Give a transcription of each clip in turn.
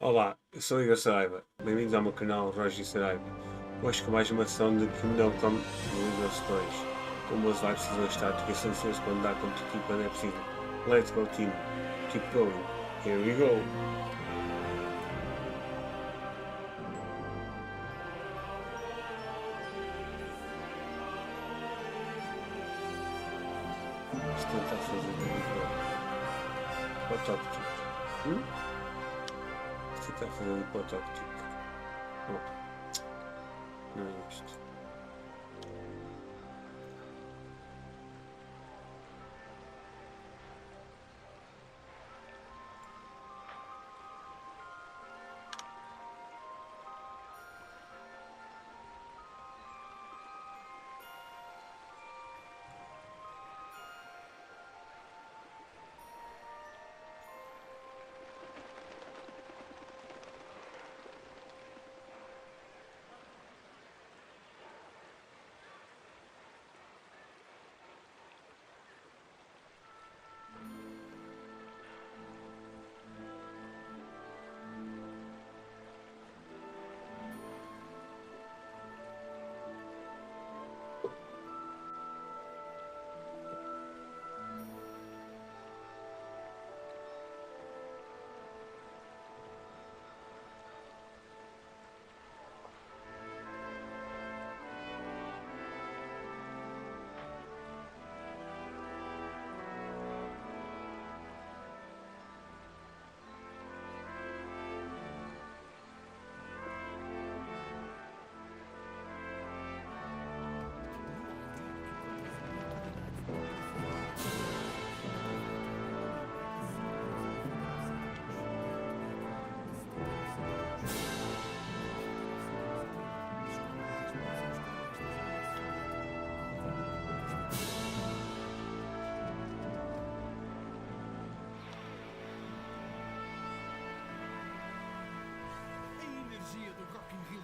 Olá, eu sou o Igor Saraiva. Bem-vindos ao meu canal Hoje Saraiva. Hoje com mais uma sessão de Kingdom Come Deliverance 2. Com boas lives, decisões, táticas, silencioso, quando dá, competitivo, quando é preciso. Let's go team. Keep going. Here we go. Vamos tentar fazer tudo para o top tip. Vamos tentar fazer para o top tip. Bom, não é isto.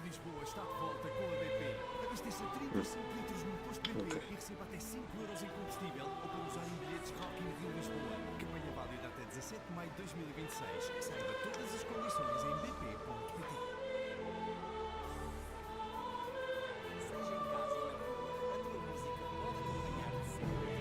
Lisboa está de volta com a BP. Abasteça 35 litros no posto BP e receba até 5 euros em combustível ou para usar em bilhetes Rock in Rio Lisboa. Campanha válida até 17 de maio de 2026. Saiba todas as condições em bp.pt. Seja em casa ou na rua, a tua música pode acompanhar-te sempre.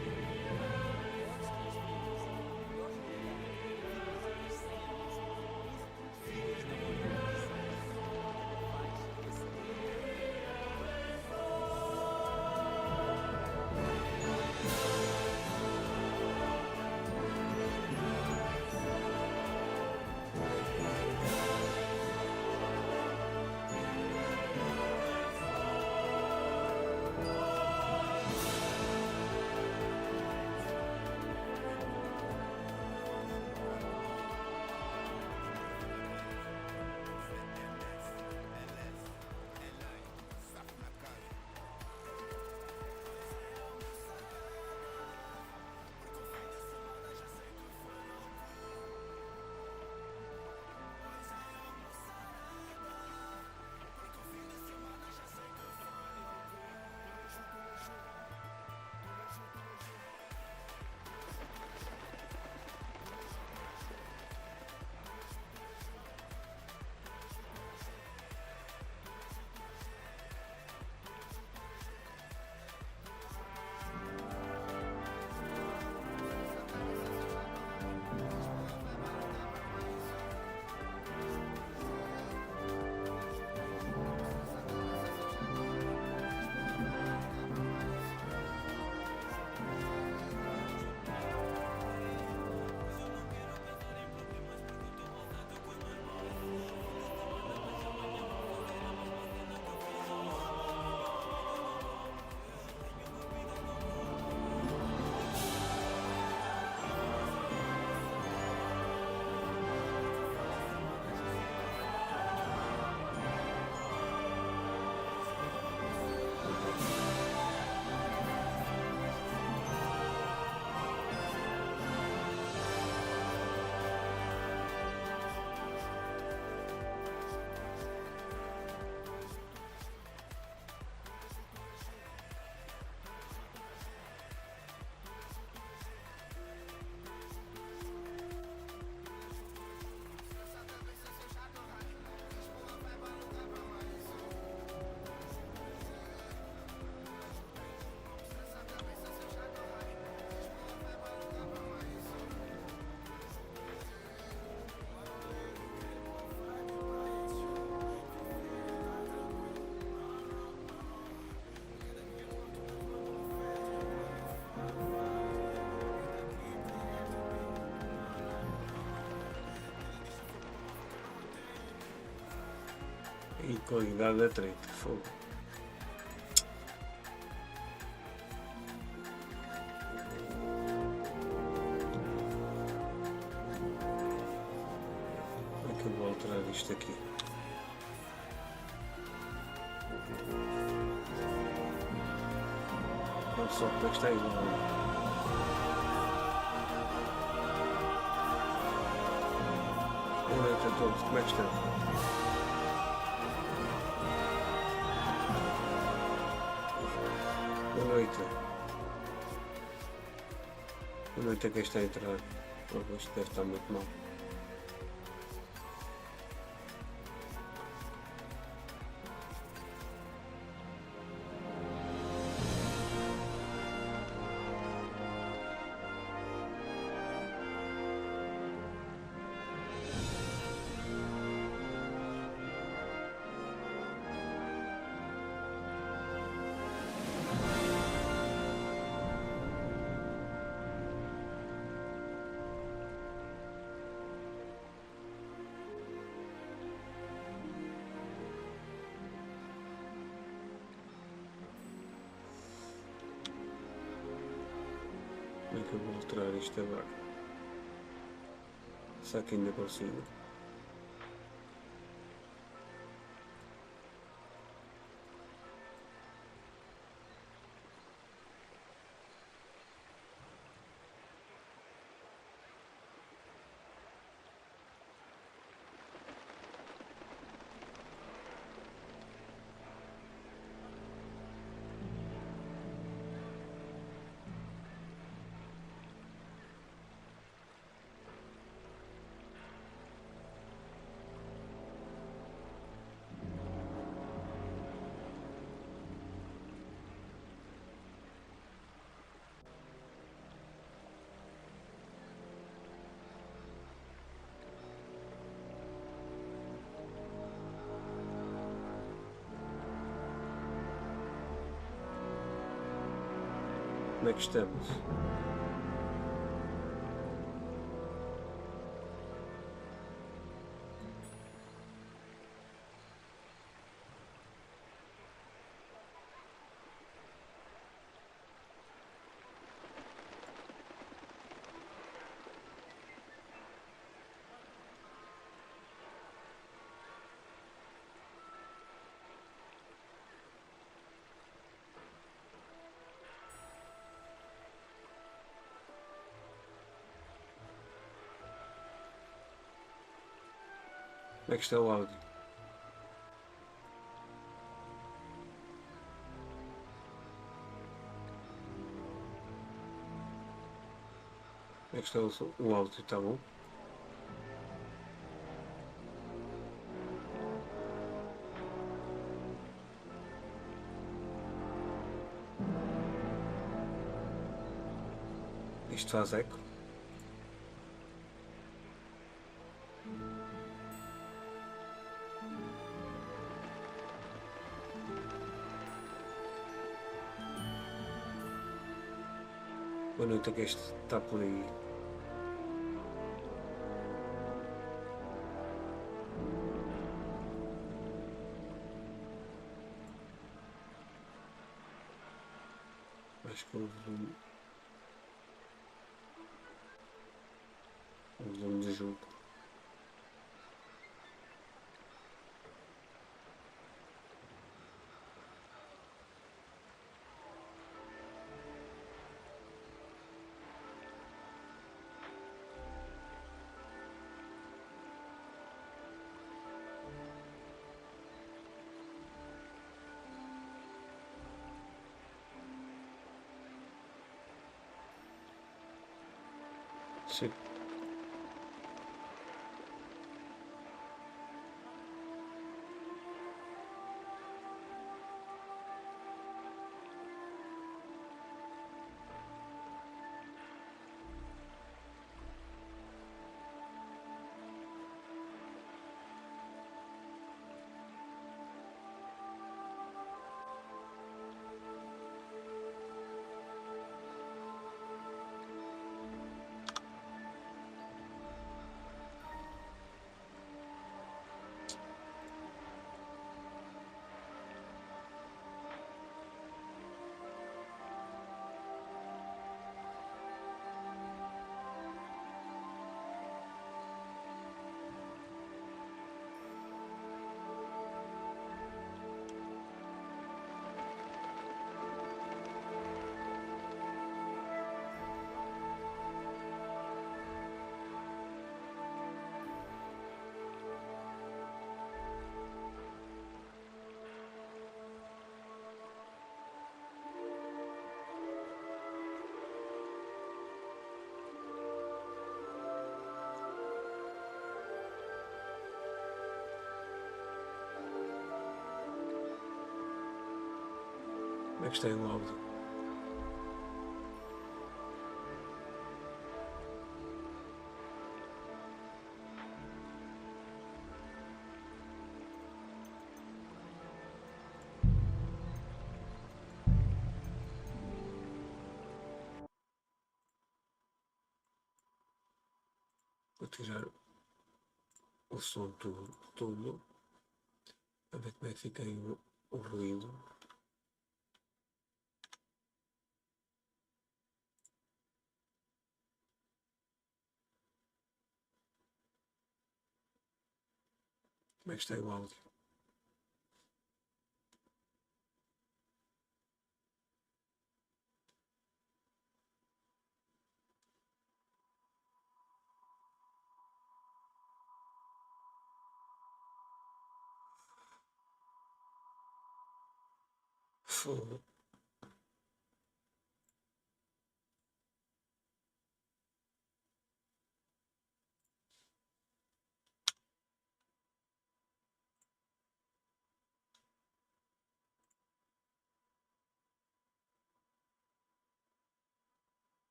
E qualidade da treta, fogo. Como é que eu vou alterar isto aqui? Não só como é que está igual. Boa noite a todos, como é que estão? Boa noite. Boa noite a quem está a entrar. Oh, isto deve estar muito mal. Como é que eu vou alterar isto agora? Será que ainda consigo? Como é que estamos? Como é que está o áudio? Como é que está o áudio? Está bom? Isto faz eco? Boa noite a quem está por aí. Acho que o volume de jogo. Sim. Como é que está aí o áudio? Vou tirar o som todo, a ver como é que fica aí o ruído. Como é que está aí o áudio? Fogo.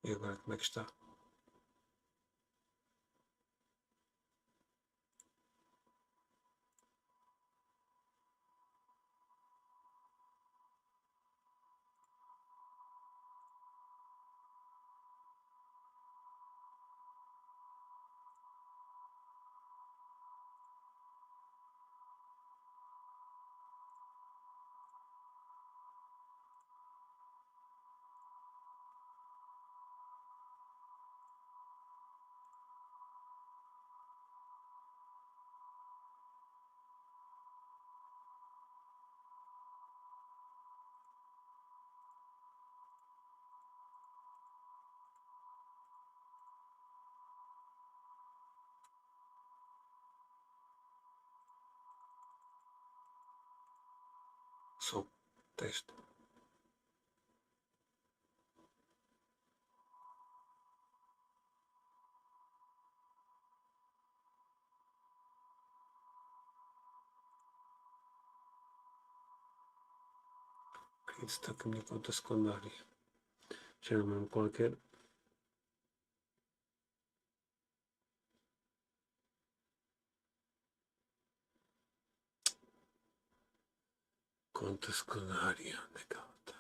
E agora como é que está? Som. Teste. Isso está com a minha conta secundária. Já não lembro qualquer. Conta secundária. Onde é que ela está?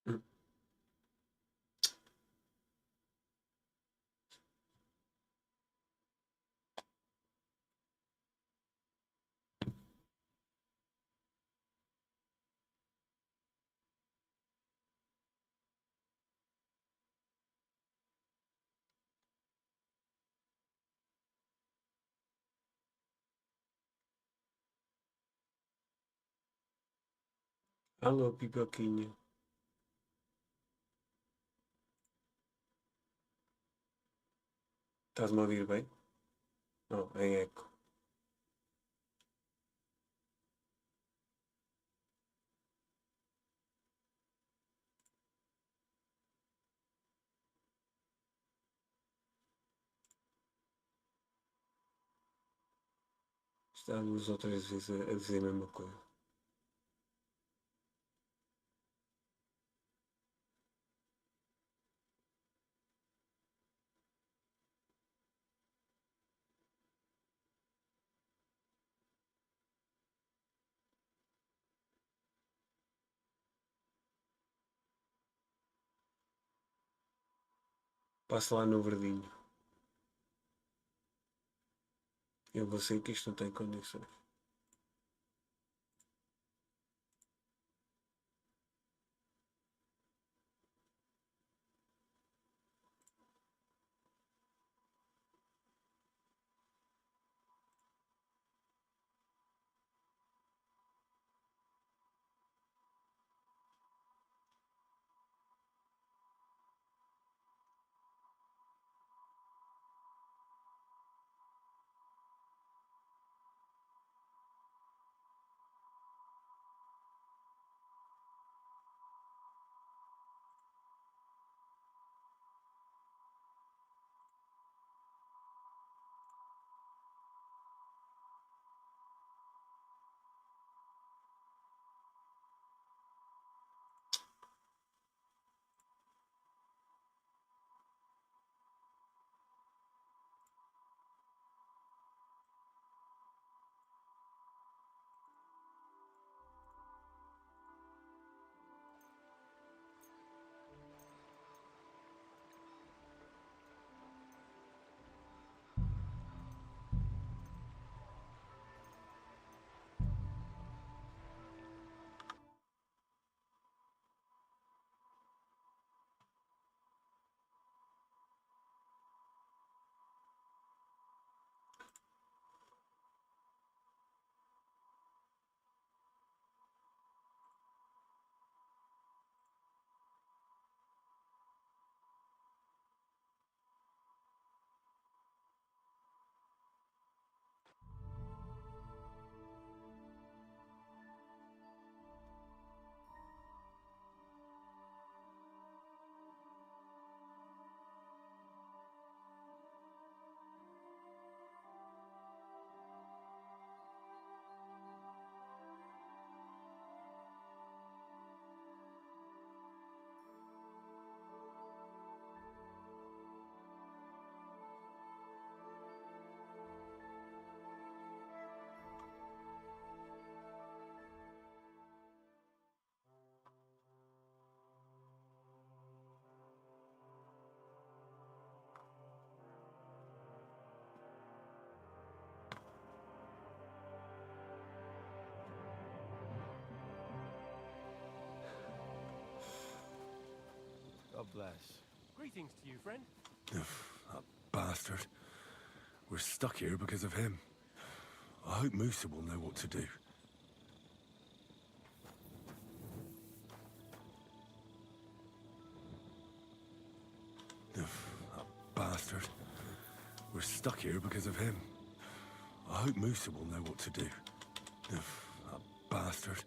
Hum. Alô, pipoquinha. Estás-me a ouvir bem? Não, em eco. Estamos outras vezes a dizer a mesma coisa. Passa lá no verdinho. Eu vou sair que isto não tem condições. God bless. Greetings to you, friend. That bastard. We're stuck here because of him. I hope Musa will know what to do. That bastard. We're stuck here because of him. I hope Musa will know what to do. That bastard.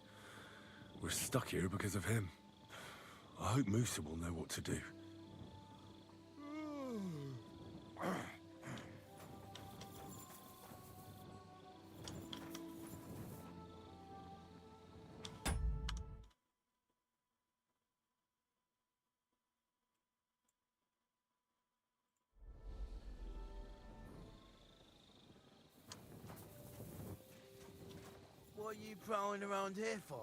We're stuck here because of him. I hope Musa will know what to do. What are you prowling around here for?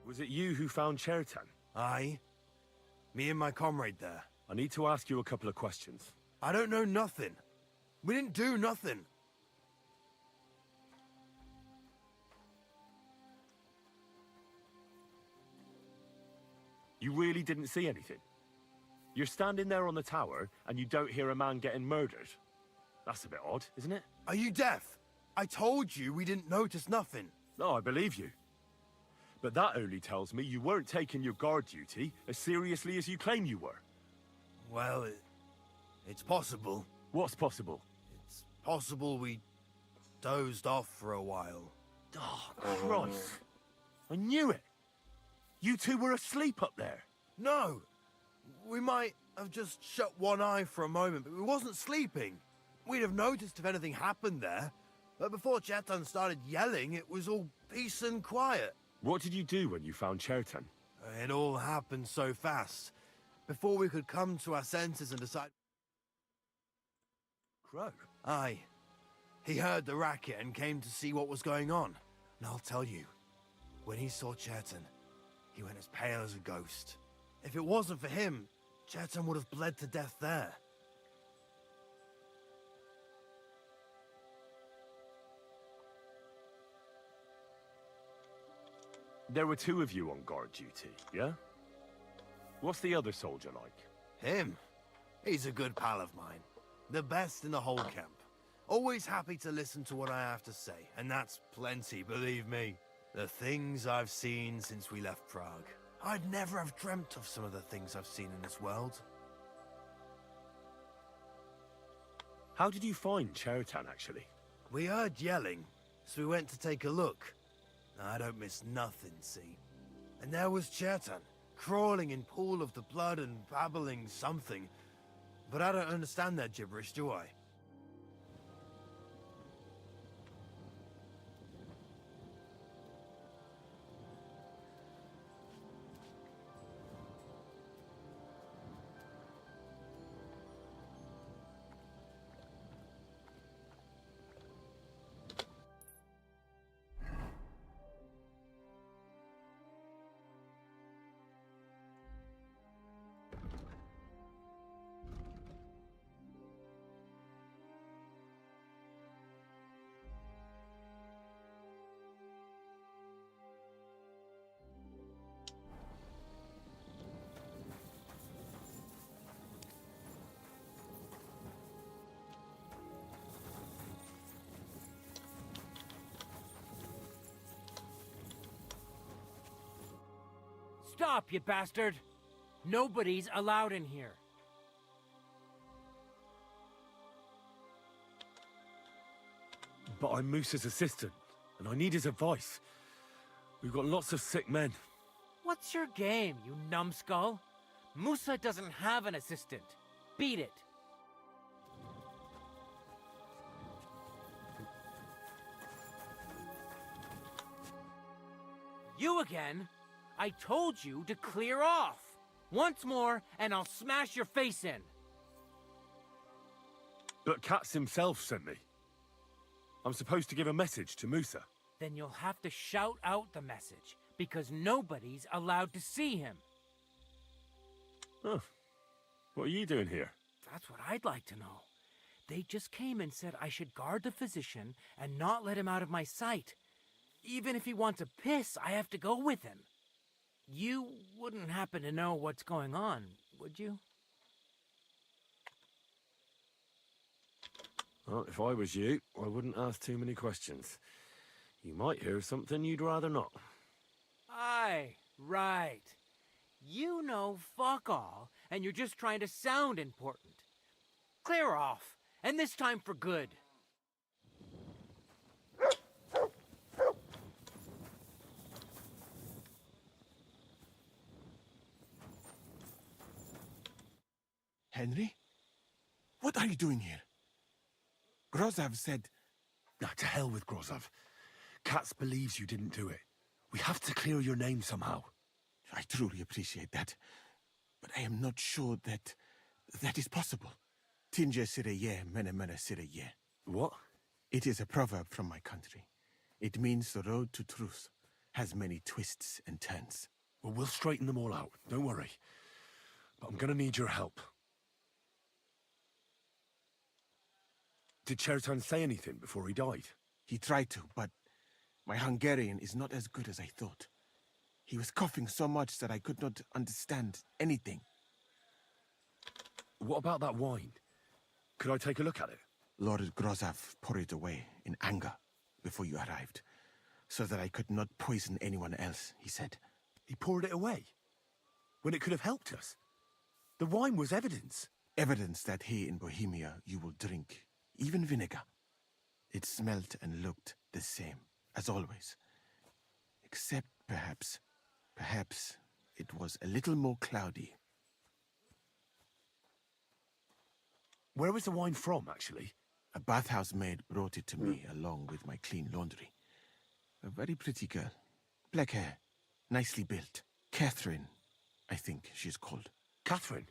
Was it you who found Chertan? Aye. Me and my comrade there. I need to ask you a couple of questions. I don't know nothing. We didn't do nothing. You really didn't see anything? You're standing there on the tower, and you don't hear a man getting murdered? That's a bit odd, isn't it? Are you deaf? I told you we didn't notice nothing. No, I believe you. But that only tells me you weren't taking your guard duty as seriously as you claim you were. Well, it's possible. What's possible? It's possible we dozed off for a while. Oh, Christ. I knew it. You two were asleep up there. No! We might have just shut one eye for a moment, but we wasn't sleeping. We'd have noticed if anything happened there. But before Chetan started yelling, it was all peace and quiet. What did you do when you found Chertan? It all happened so fast. before we could come to our senses and decide. Crow? Aye. He heard the racket and came to see what was going on. And I'll tell you, when he saw Chetan, he went as pale as a ghost. If it wasn't for him, Chetan would have bled to death there. There were two of you on guard duty, yeah? What's the other soldier like? Him? He's a good pal of mine. The best in the whole camp. Always happy to listen to what I have to say, and that's plenty, believe me. The things I've seen since we left Prague. I'd never have dreamt of some of the things I've seen in this world. How did you find Chetan, actually? We heard yelling, so we went to take a look. I don't miss nothing, see? And there was Chetan, crawling in pool of the blood and babbling something. But I don't understand that gibberish, do I? Stop, you bastard! Nobody's allowed in here. But I'm Moose's assistant, and I need his advice. We've got lots of sick men. What's your game, you numbskull? Musa doesn't have an assistant. Beat it. You again? I told you to clear off. Once more, and I'll smash your face in. But Katz himself sent me. I'm supposed to give a message to Musa. Then you'll have to shout out the message, because nobody's allowed to see him. Oh. What are you doing here? That's what I'd like to know. They just came and said I should guard the physician and not let him out of my sight. Even if he wants a piss, I have to go with him. You wouldn't happen to know what's going on, would you? Well, if I was you, I wouldn't ask too many questions. You might hear something you'd rather not. Aye, right. You know fuck all, and you're just trying to sound important. Clear off, and this time for good. Henry? What are you doing here? Grozov said... Now, to hell with Grozov. Katz believes you didn't do it. We have to clear your name somehow. I truly appreciate that. But I am not sure that is possible. Tinge sireye, mene mene sireye. What? It is a proverb from my country. It means the road to truth has many twists and turns. Well, we'll straighten them all out. Don't worry. But I'm gonna need your help. Did Chetan say anything before he died? He tried to, but my Hungarian is not as good as I thought. He was coughing so much that I could not understand anything. What about that wine? Could I take a look at it? Lord Grozov poured it away in anger before you arrived, so that I could not poison anyone else, he said. He poured it away? When it could have helped us? The wine was evidence. Evidence that here in Bohemia you will drink, even vinegar. It smelt and looked the same, as always. Except perhaps it was a little more cloudy. Where was the wine from, actually? A bathhouse maid brought it to me along with my clean laundry. A very pretty girl. Black hair, nicely built. Catherine, I think she's called. Catherine,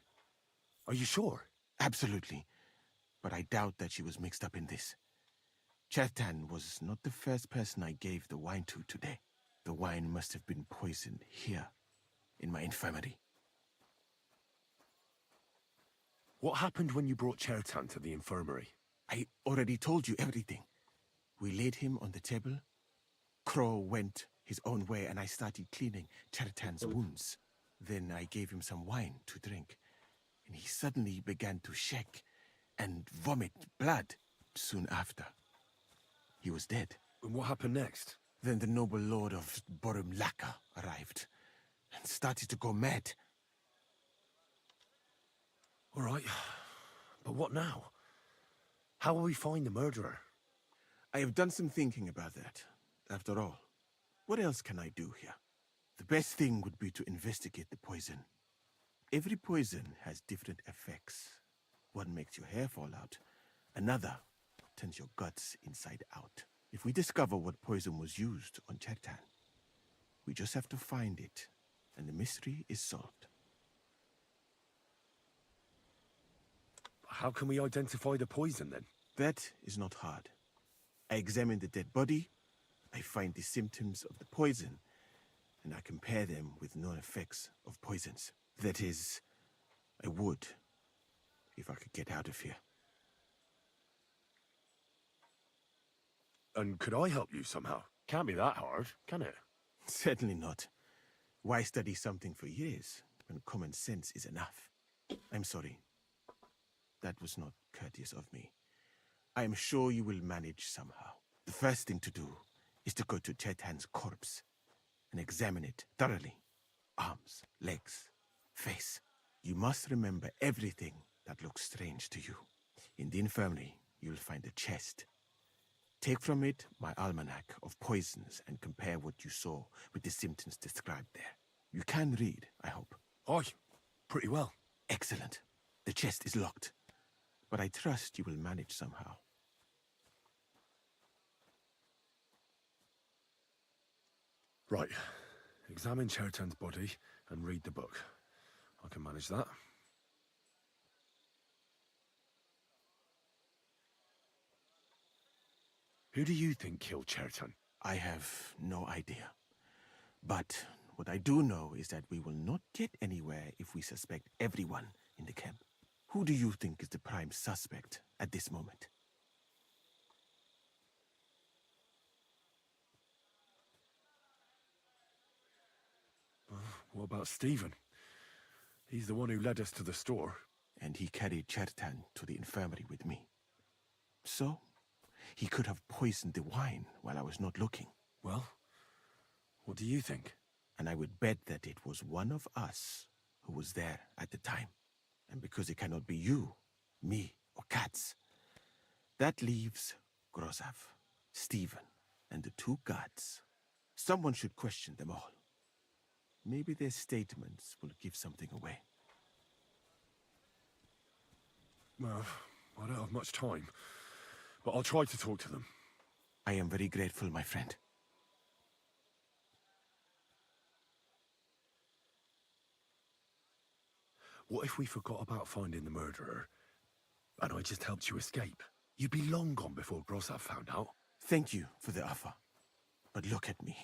are you sure? Absolutely. But I doubt that she was mixed up in this. Chertan was not the first person I gave the wine to today. The wine must have been poisoned here, in my infirmary. What happened when you brought Chertan to the infirmary? I already told you everything. We laid him on the table. Crow went his own way and I started cleaning Chertan's wounds. Then I gave him some wine to drink. And he suddenly began to shake and vomit blood. Soon after, he was dead. And what happened next? Then the noble lord of Borumlaka arrived and started to go mad. All right, but what now? How will we find the murderer? I have done some thinking about that. After all, what else can I do here? The best thing would be to investigate the poison. Every poison has different effects. One makes your hair fall out. Another turns your guts inside out. If we discover what poison was used on Chertan, we just have to find it, and the mystery is solved. How can we identify the poison then? That is not hard. I examine the dead body, I find the symptoms of the poison, and I compare them with known effects of poisons. That is, I would, if I could get out of here. And could I help you somehow? Can't be that hard, can it? Certainly not. Why study something for years when common sense is enough? I'm sorry. That was not courteous of me. I am sure you will manage somehow. The first thing to do is to go to Chertan's corpse and examine it thoroughly. Arms, legs, face. You must remember everything that looks strange to you. In the infirmary, you'll find a chest. Take from it my almanac of poisons and compare what you saw with the symptoms described there. You can read, I hope. Aye, pretty well. Excellent. The chest is locked, but I trust you will manage somehow. Right. Examine Chertan's body and read the book. I can manage that. Who do you think killed Chertan? I have no idea. But what I do know is that we will not get anywhere if we suspect everyone in the camp. Who do you think is the prime suspect at this moment? What about Stephen? He's the one who led us to the store. And he carried Chertan to the infirmary with me. So, he could have poisoned the wine while I was not looking. Well, what do you think? And I would bet that it was one of us who was there at the time. And because it cannot be you, me, or Katz, that leaves Grozav, Stephen, and the two guards. Someone should question them all. Maybe their statements will give something away. Well, I don't have much time, but I'll try to talk to them. I am very grateful, my friend. What if we forgot about finding the murderer, and I just helped you escape? You'd be long gone before Grozav found out. Thank you for the offer. But look at me.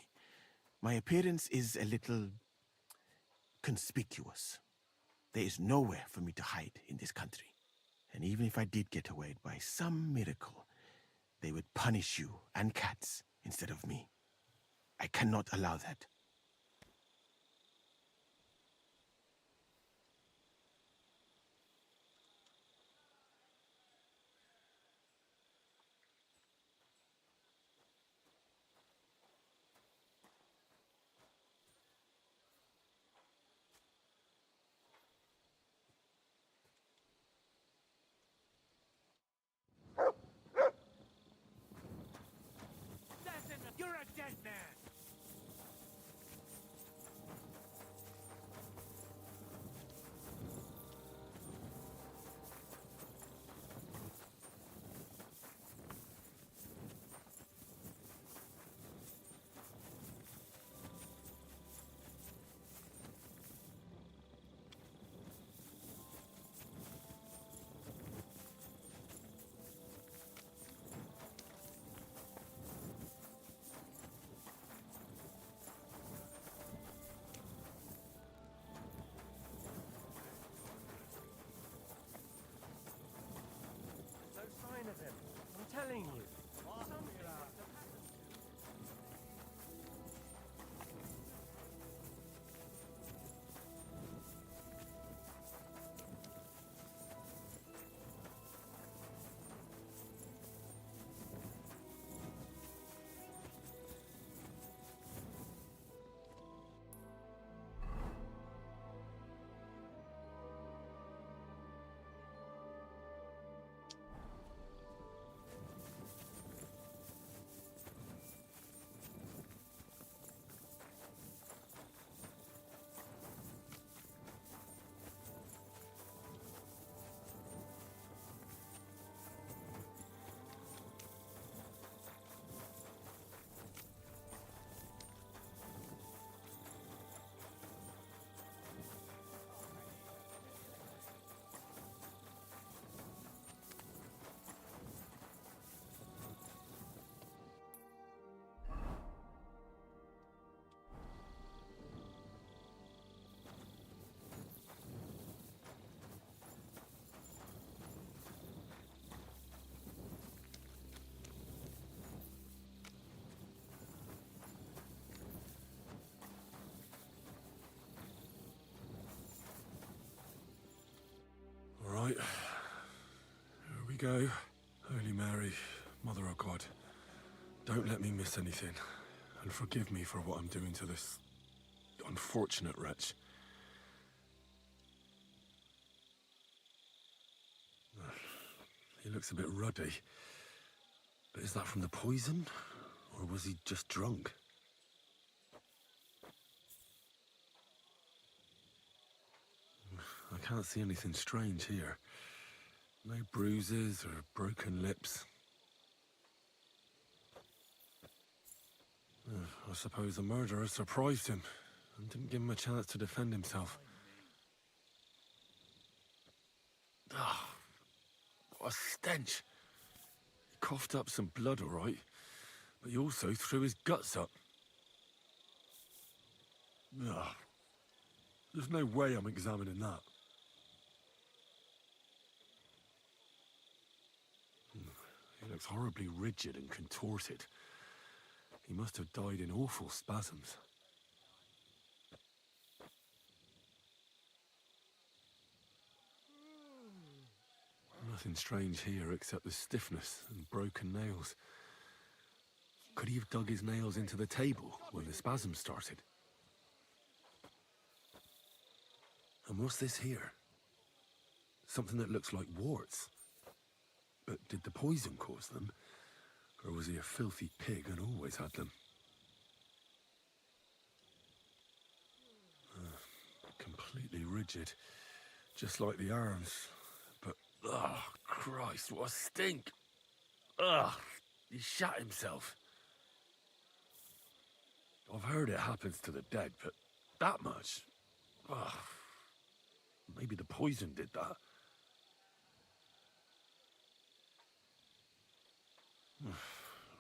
My appearance is a little conspicuous. There is nowhere for me to hide in this country. And even if I did get away by some miracle, they would punish you and Katz instead of me. I cannot allow that. You're a dead man! go. Holy Mary, Mother of God, don't let me miss anything, and forgive me for what I'm doing to this unfortunate wretch. He looks a bit ruddy. But is that from the poison? Or was he just drunk? I can't see anything strange here. No bruises or broken lips. I suppose the murderer surprised him and didn't give him a chance to defend himself. Ah, what a stench. He coughed up some blood, all right, but he also threw his guts up. Ugh. There's no way I'm examining that. He looks horribly rigid and contorted. He must have died in awful spasms. Nothing strange here except the stiffness and broken nails. Could he have dug his nails into the table when the spasms started? And what's this here? Something that looks like warts. But did the poison cause them? Or was he a filthy pig and always had them? Completely rigid. Just like the arms. But, oh, Christ, what a stink! Ugh, he shat himself. I've heard it happens to the dead, but that much? Ugh. Maybe the poison did that.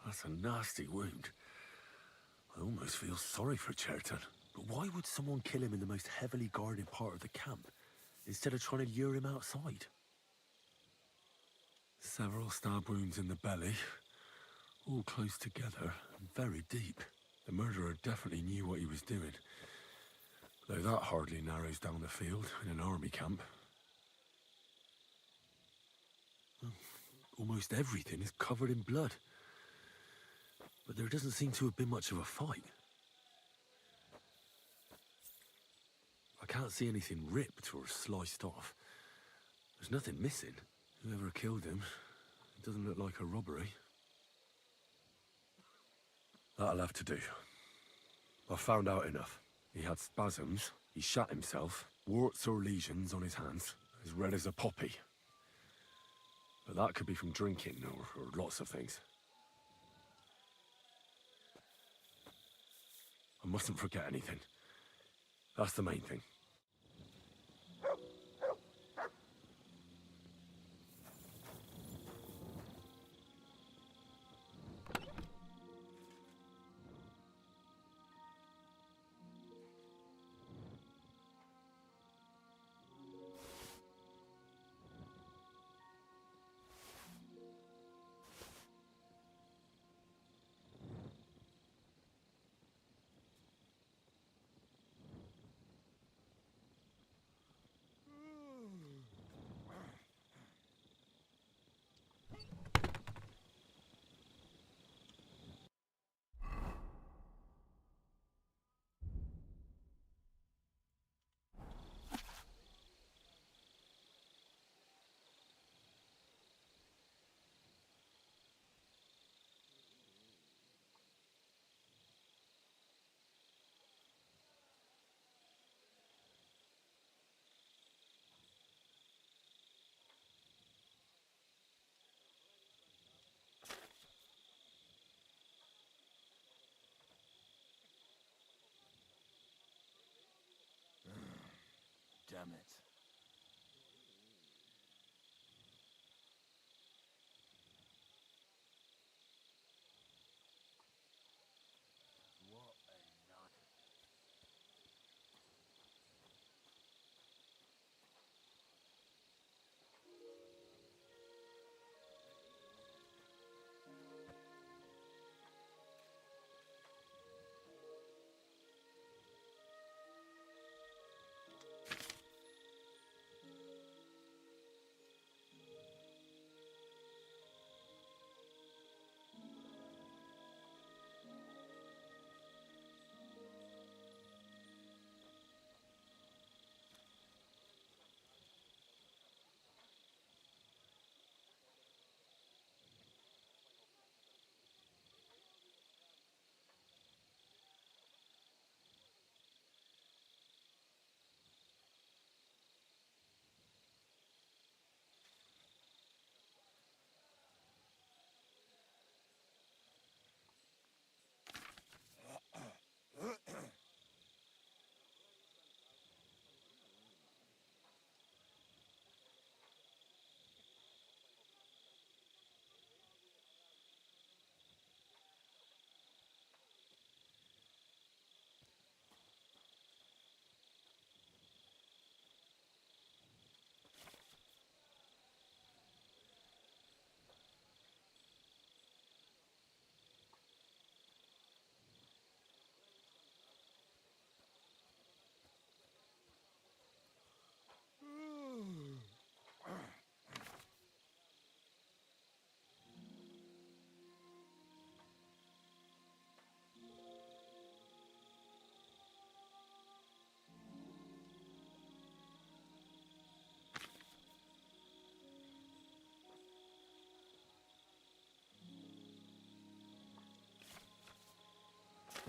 That's a nasty wound. I almost feel sorry for Cherton. But why would someone kill him in the most heavily guarded part of the camp, instead of trying to lure him outside? Several stab wounds in the belly, all close together and very deep. The murderer definitely knew what he was doing. Though that hardly narrows down the field in an army camp. Almost everything is covered in blood. But there doesn't seem to have been much of a fight. I can't see anything ripped or sliced off. There's nothing missing. Whoever killed him, it doesn't look like a robbery. That'll have to do. I found out enough. He had spasms, he shat himself, warts or lesions on his hands, as red as a poppy. But that could be from drinking or lots of things. I mustn't forget anything. That's the main thing. Damn it. What a nut.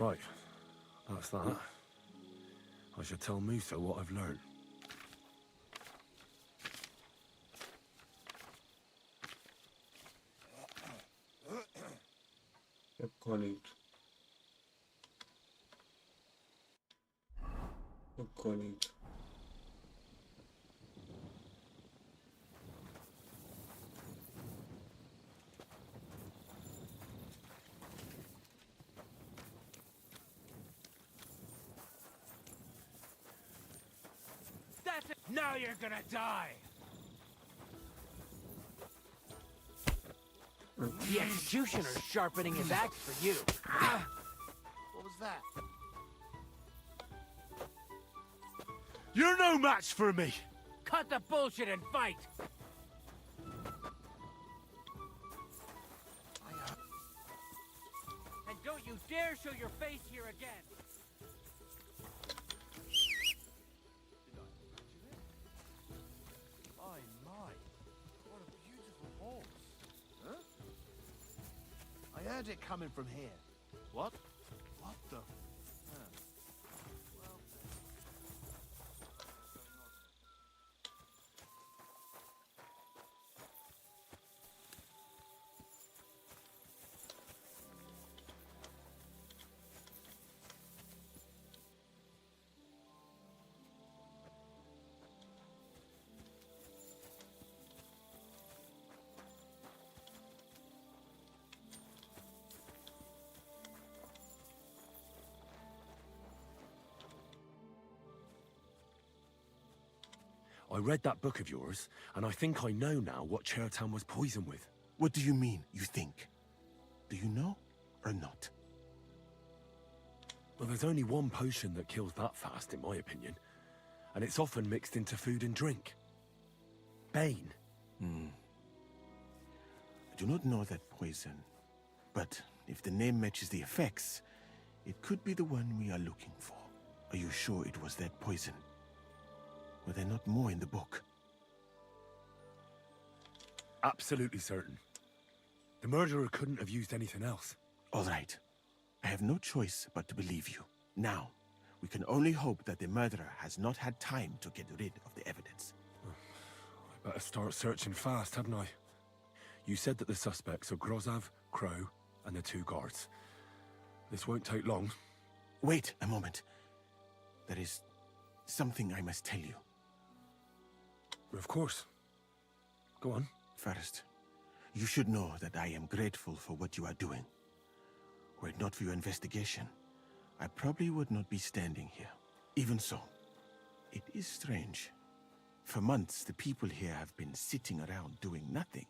Right, that's that. I should tell Musa what I've learned. Acompanhem-te. Acompanhem-te. That's it! Now you're gonna die! The executioner's sharpening his axe for you. What was that? You're no match for me! Cut the bullshit and fight! And don't you dare show your face here again! My, what a beautiful horse. Huh? I heard it coming from here. What? What the? Huh. Well, I read that book of yours, and I think I know now what Chertown was poisoned with. What do you mean, you think? Do you know or not? Well, there's only one potion that kills that fast, in my opinion. And it's often mixed into food and drink. Bane. I do not know that poison, but if the name matches the effects, it could be the one we are looking for. Are you sure it was that poison? Were there not more in the book? Absolutely certain. The murderer couldn't have used anything else. All right. I have no choice but to believe you. Now, we can only hope that the murderer has not had time to get rid of the evidence. I better start searching fast, hadn't I? You said that the suspects are Grozav, Crow, and the 2 guards. This won't take long. Wait a moment. There is something I must tell you. Of course. Go on. First, you should know that I am grateful for what you are doing. Were it not for your investigation, I probably would not be standing here. Even so, it is strange. For months, the people here have been sitting around doing nothing.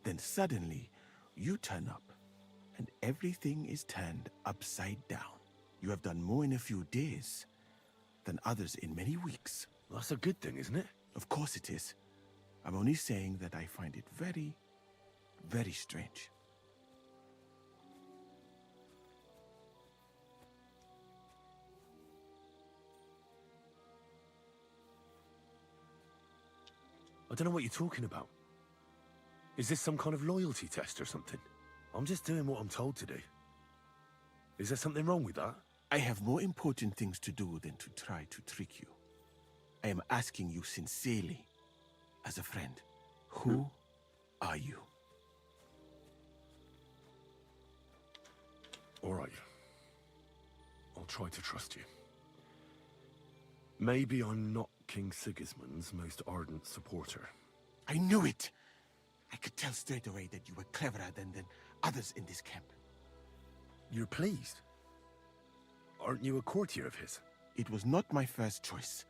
Then suddenly, you turn up, and everything is turned upside down. You have done more in a few days than others in many weeks. That's a good thing, isn't it? Of course it is. I'm only saying that I find it very, very strange. I don't know what you're talking about. Is this some kind of loyalty test or something? I'm just doing what I'm told to do. Is there something wrong with that? I have more important things to do than to try to trick you. I am asking you sincerely, as a friend. Who are you? All right. I'll try to trust you. Maybe I'm not King Sigismund's most ardent supporter. I knew it! I could tell straight away that you were cleverer than others in this camp. You're pleased? Aren't you a courtier of his? It was not my first choice.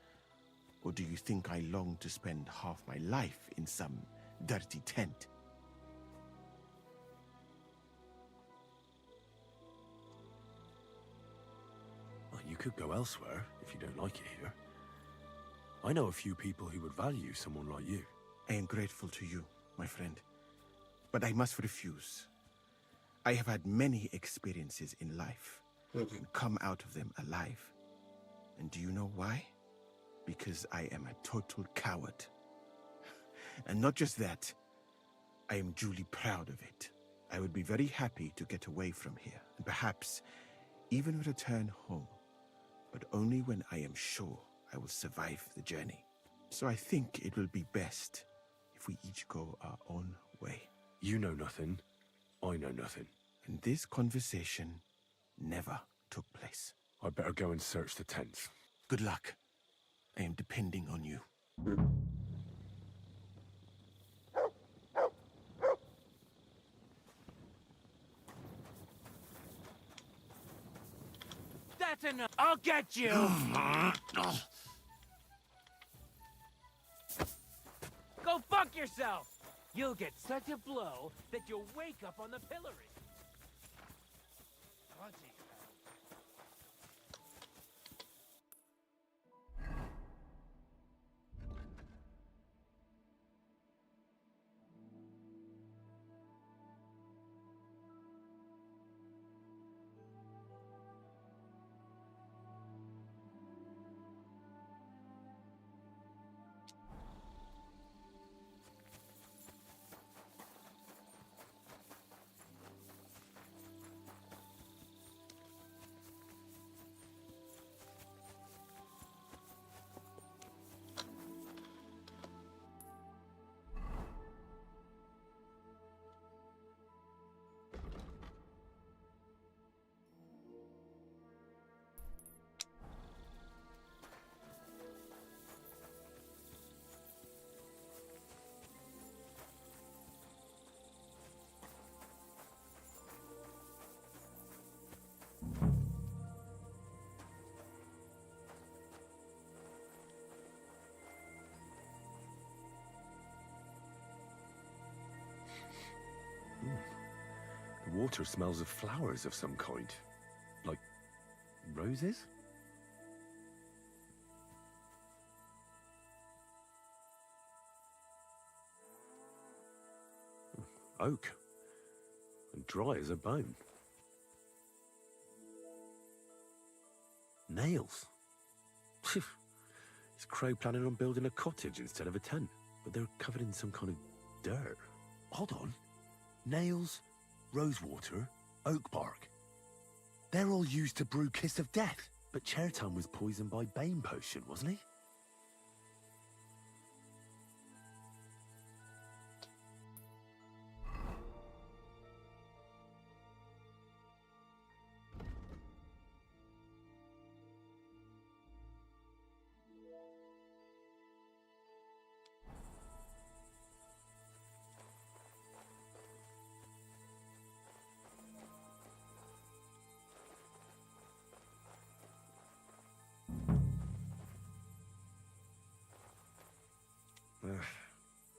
Or do you think I long to spend half my life in some dirty tent? Well, you could go elsewhere if you don't like it here. I know a few people who would value someone like you. I am grateful to you, my friend. But I must refuse. I have had many experiences in life and come out of them alive. And do you know why? Because I am a total coward. And not just that, I am duly proud of it. I would be very happy to get away from here. And perhaps even return home, but only when I am sure I will survive the journey. So I think it will be best if we each go our own way. You know nothing. I know nothing. And this conversation never took place. I better go and search the tents. Good luck. I am depending on you. That's enough. I'll get you. Go fuck yourself. You'll get such a blow that you'll wake up on the pillory. Bloody hell. The water smells of flowers of some kind. Like roses? Oak. And dry as a bone. Nails. Is Crow planning on building a cottage instead of a tent? But they're covered in some kind of dirt. Hold on. Nails, rosewater, oak bark. They're all used to brew Kiss of Death. But Chertan was poisoned by Bane potion, wasn't he?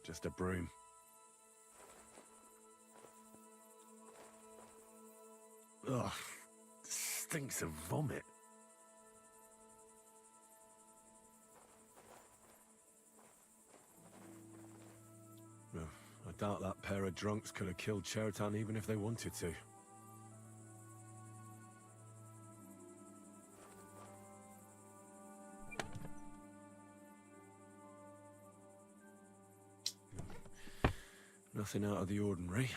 Just a broom. Ugh, stinks of vomit. I doubt that pair of drunks could have killed Chertan even if they wanted to. Nothing out of the ordinary.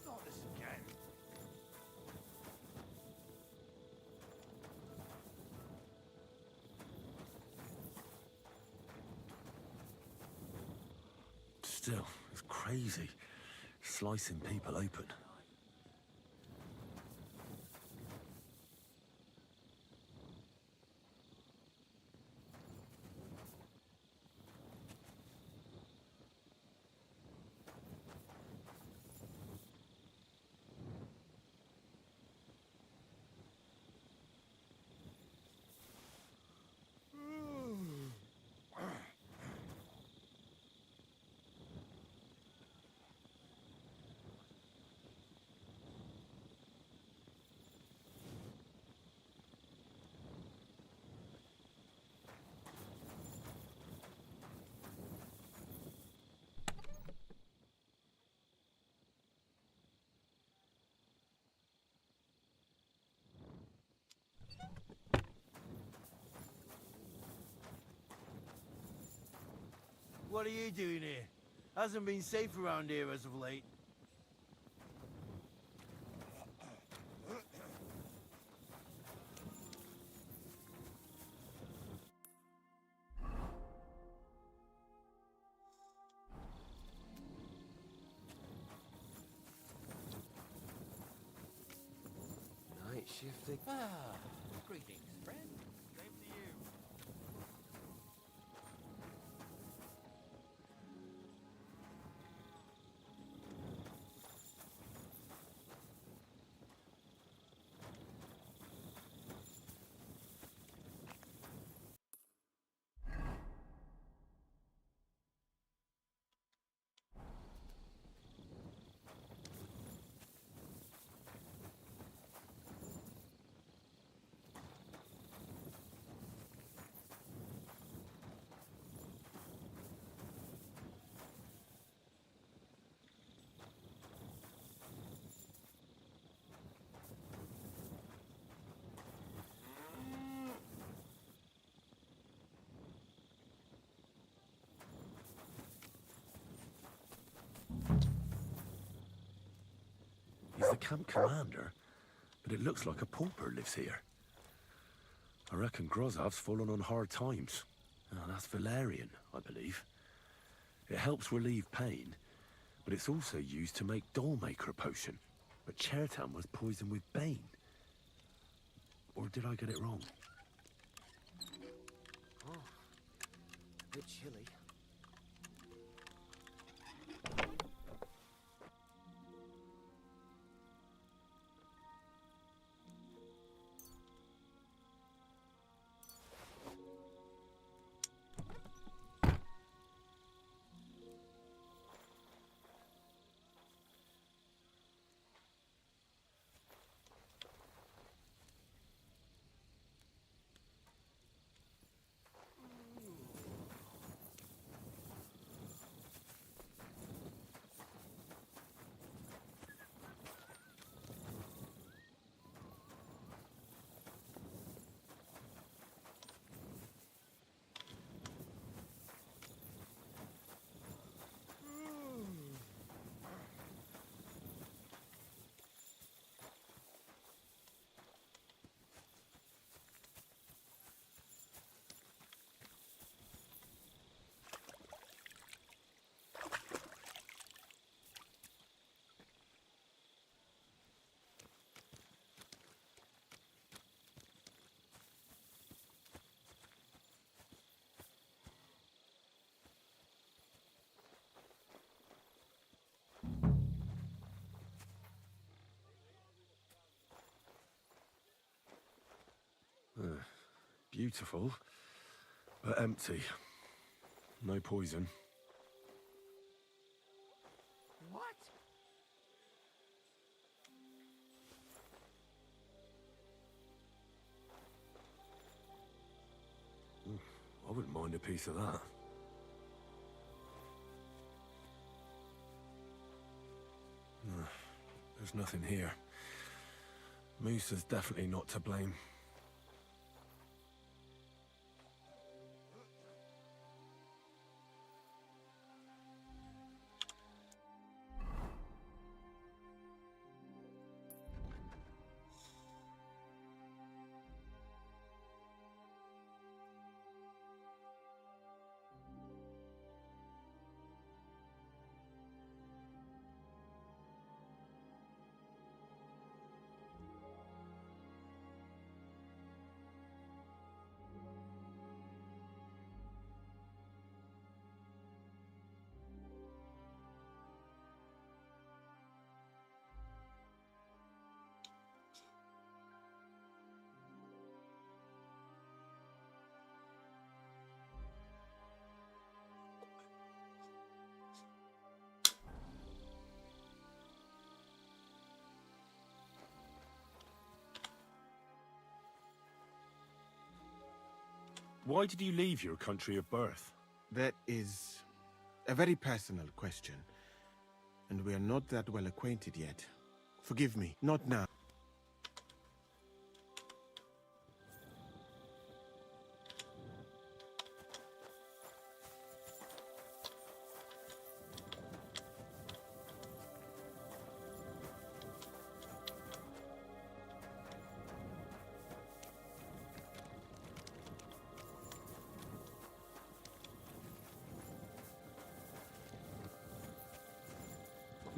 Not this again. Still, it's crazy. Slicing people open. what are you doing here? Hasn't been safe around here as of late. Night shifting. Ah, greetings, friend. Same to you. He's the camp commander, but it looks like a pauper lives here. I reckon Grozov's fallen on hard times. Oh, that's valerian, I believe. It helps relieve pain, but it's also used to make dollmaker potion. But Chertan was poisoned with bane. Or did I get it wrong? Oh, a bit chilly. Beautiful, but empty. No poison. What? I wouldn't mind a piece of that. There's nothing here. Moose is definitely not to blame. Why did you leave your country of birth? That is a very personal question, and we are not that well acquainted yet. Forgive me, not now.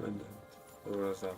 Anda. Agora sabe.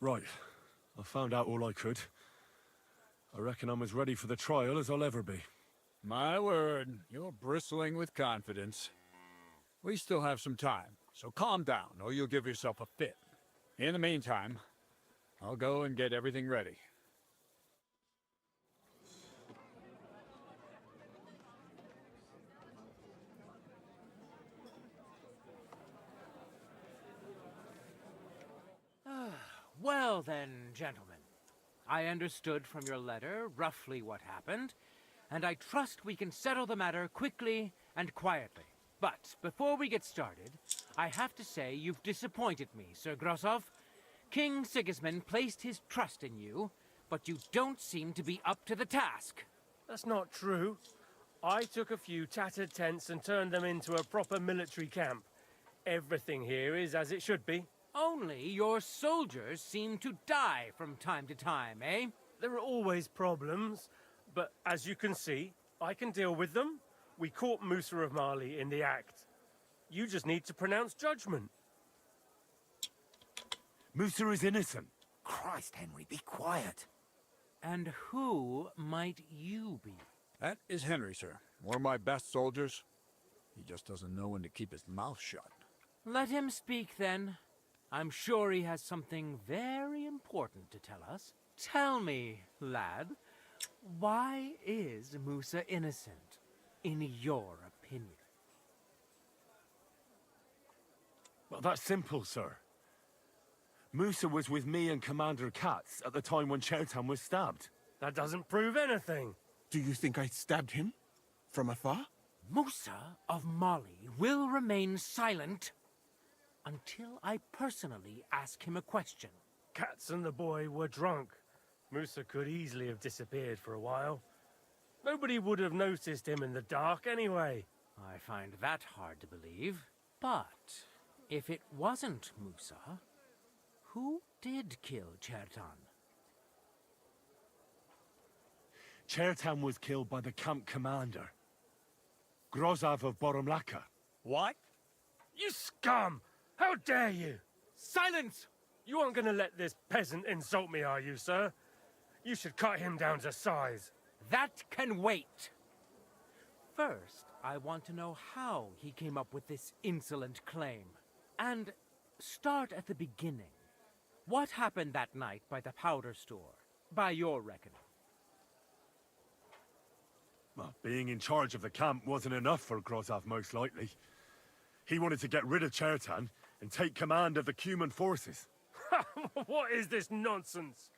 Right. I found out all I could. I reckon I'm as ready for the trial as I'll ever be. My word, you're bristling with confidence. We still have some time, so calm down, or you'll give yourself a fit. In the meantime, I'll go and get everything ready. Well then, gentlemen. I understood from your letter roughly what happened, and I trust we can settle the matter quickly and quietly. But before we get started, I have to say you've disappointed me, Sir Grosov. King Sigismund placed his trust in you, but you don't seem to be up to the task. That's not true. I took a few tattered tents and turned them into a proper military camp. Everything here is as it should be. Only your soldiers seem to die from time to time, eh? There are always problems, but as you can see, I can deal with them. We caught Musa of Mali in the act. You just need to pronounce judgment. Musa is innocent. Christ, Henry, be quiet. And who might you be? That is Henry, sir. One of my best soldiers. He just doesn't know when to keep his mouth shut. Let him speak, then. I'm sure he has something very important to tell us. Tell me, lad, why is Musa innocent, in your opinion? Well, that's simple, sir. Musa was with me and Commander Katz at the time when Chertan was stabbed. That doesn't prove anything. Do you think I stabbed him? From afar? Musa of Mali will remain silent until I personally ask him a question. Katz and the boy were drunk. Musa could easily have disappeared for a while. Nobody would have noticed him in the dark anyway. I find that hard to believe. But if it wasn't Musa, who did kill Chertan? Chertan was killed by the camp commander, Grozov of Boromlaka. What? You scum! How dare you! Silence! You aren't gonna let this peasant insult me, are you, sir? You should cut him down to size. That can wait. First, I want to know how he came up with this insolent claim. And start at the beginning. What happened that night by the powder store, by your reckoning? Well, being in charge of the camp wasn't enough for Grozov, most likely. He wanted to get rid of Chertan and take command of the Cuman forces. What is this nonsense?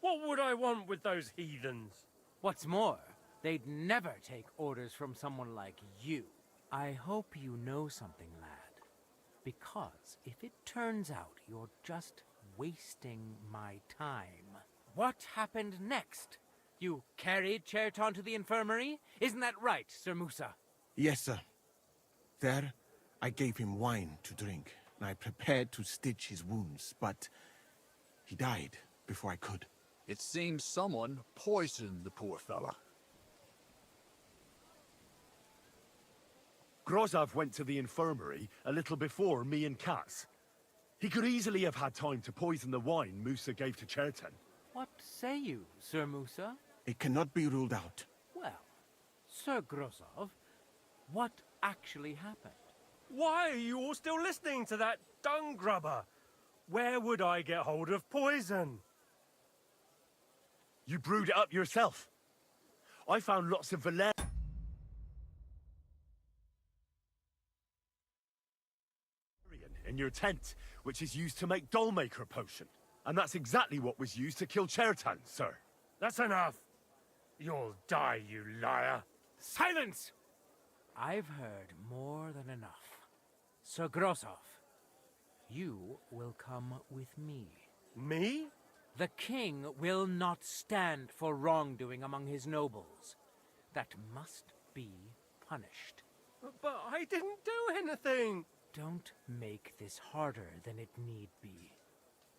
What would I want with those heathens? What's more, they'd never take orders from someone like you. I hope you know something, lad. Because if it turns out you're just wasting my time, what happened next? You carried Chertan to the infirmary? Isn't that right, Sir Musa? Yes, sir. There, I gave him wine to drink, and I prepared to stitch his wounds, but he died before I could. It seems someone poisoned the poor fella. Grozov went to the infirmary a little before me and Katz. He could easily have had time to poison the wine Musa gave to Chertan. What say you, Sir Musa? It cannot be ruled out. Well, Sir Grozov, what actually happened? Why are you all still listening to that dung grubber? Where would I get hold of poison? You brewed it up yourself. I found lots of valerian in your tent, which is used to make Dollmaker potion. And that's exactly what was used to kill Chertan, sir. That's enough. You'll die, you liar. Silence! I've heard more than enough. Sir Grosov, you will come with me. Me? The king will not stand for wrongdoing among his nobles. That must be punished. But I didn't do anything. Don't make this harder than it need be.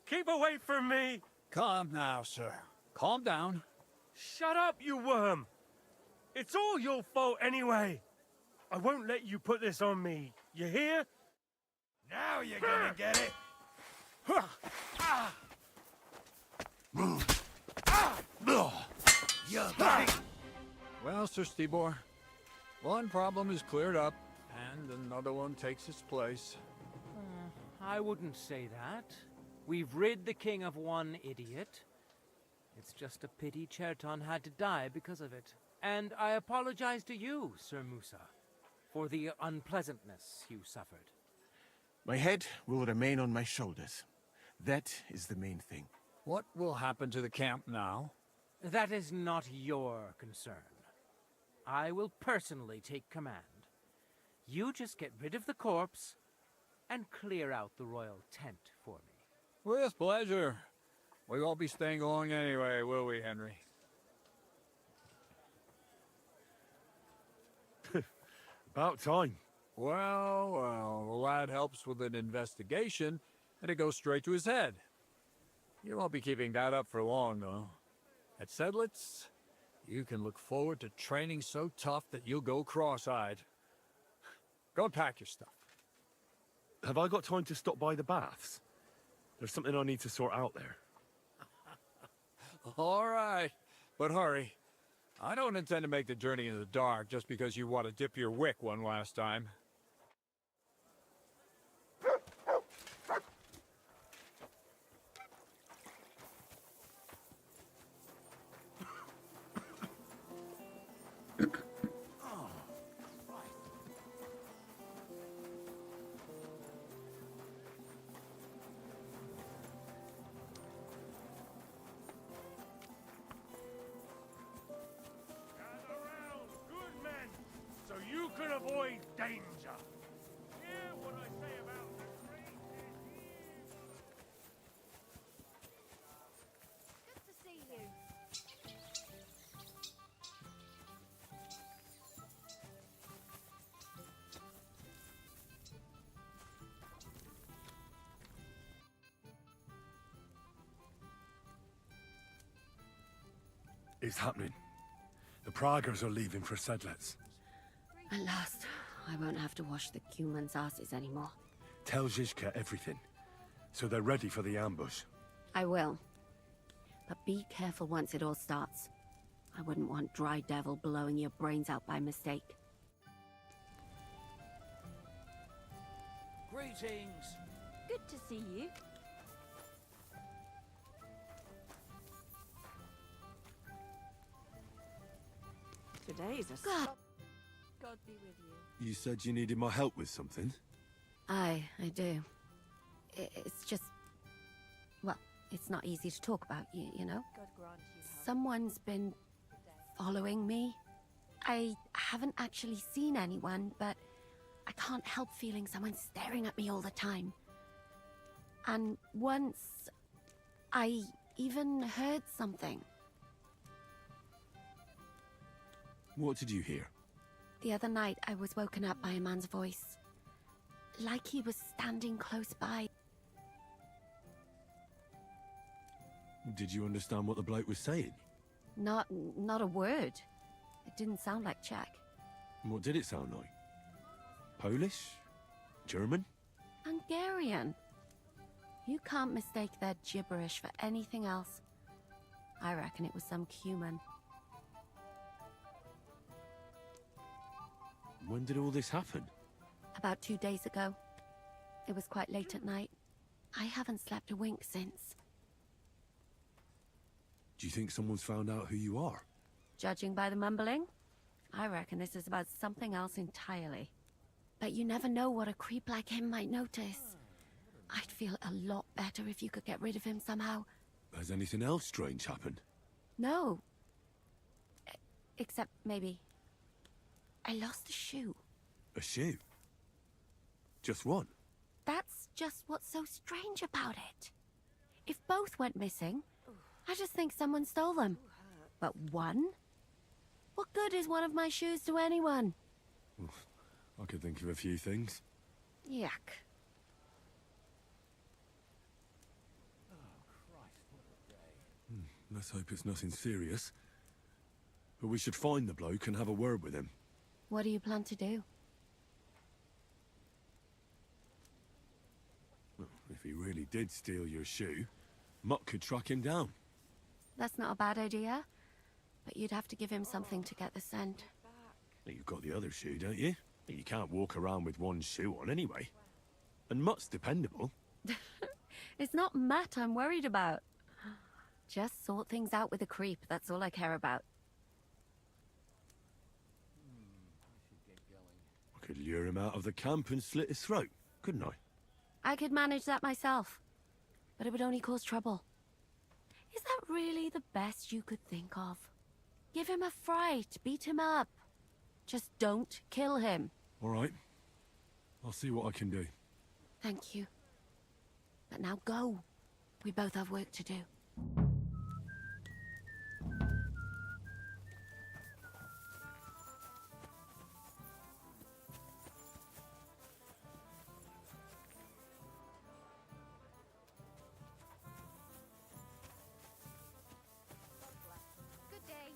Keep away from me. Calm now, sir. Calm down. Shut up, you worm. It's all your fault anyway. I won't let you put this on me. You hear? Now you're gonna get it. Well, Sir Stibor, one problem is cleared up, and another one takes its place. I wouldn't say that. We've rid the king of one idiot. It's just a pity Cherton had to die because of it. And I apologize to you, Sir Musa, for the unpleasantness you suffered. My head will remain on my shoulders. That is the main thing. What will happen to the camp now? That is not your concern. I will personally take command. You just get rid of the corpse and clear out the royal tent for me. With pleasure. We won't be staying long anyway, will we, Henry? About time. Well, the lad helps with an investigation, and it goes straight to his head. You won't be keeping that up for long, though. At Sedlitz, you can look forward to training so tough that you'll go cross-eyed. Go and pack your stuff. Have I got time to stop by the baths? There's something I need to sort out there. All right, but hurry. I don't intend to make the journey in the dark just because you want to dip your wick one last time. Gather round, good men, so you can avoid danger. Hear what I say about the great disease. Good to see you. It's happening. The Praggers are leaving for Sedlitz. At last, I won't have to wash the humans' asses anymore. Tell Zizka everything, so they're ready for the ambush. I will. But be careful once it all starts. I wouldn't want Dry Devil blowing your brains out by mistake. Greetings. Good to see you. Today's a God. God be with you. You said you needed my help with something? I do. It's just... Well, it's not easy to talk about, you know? God grant you health. Someone's been following me. I haven't actually seen anyone, but I can't help feeling someone staring at me all the time. And once, I even heard something. What did you hear? The other night, I was woken up by a man's voice. Like he was standing close by. Did you understand what the bloke was saying? Not a word. It didn't sound like Czech. What did it sound like? Polish? German? Hungarian. You can't mistake their gibberish for anything else. I reckon it was some Cuman. When did all this happen? About 2 days ago. It was quite late at night. I haven't slept a wink since. Do you think someone's found out who you are? Judging by the mumbling, I reckon this is about something else entirely. But you never know what a creep like him might notice. I'd feel a lot better if you could get rid of him somehow. Has anything else strange happened? No. Except maybe... I lost a shoe. A shoe? Just one? That's just what's so strange about it. If both went missing, I just think someone stole them. But one? What good is one of my shoes to anyone? I could think of a few things. Yuck. Let's hope it's nothing serious. But we should find the bloke and have a word with him. What do you plan to do? Well, if he really did steal your shoe, Mutt could track him down. That's not a bad idea. But you'd have to give him something to get the scent. You've got the other shoe, don't you? You can't walk around with one shoe on anyway. And Mutt's dependable. It's not Matt I'm worried about. Just sort things out with a creep, that's all I care about. I could lure him out of the camp and slit his throat, couldn't I? I could manage that myself. But it would only cause trouble. Is that really the best you could think of? Give him a fright, beat him up. Just don't kill him. All right. I'll see what I can do. Thank you. But now go. We both have work to do. Good day.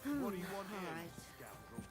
What do you want here, All right. scoundrel?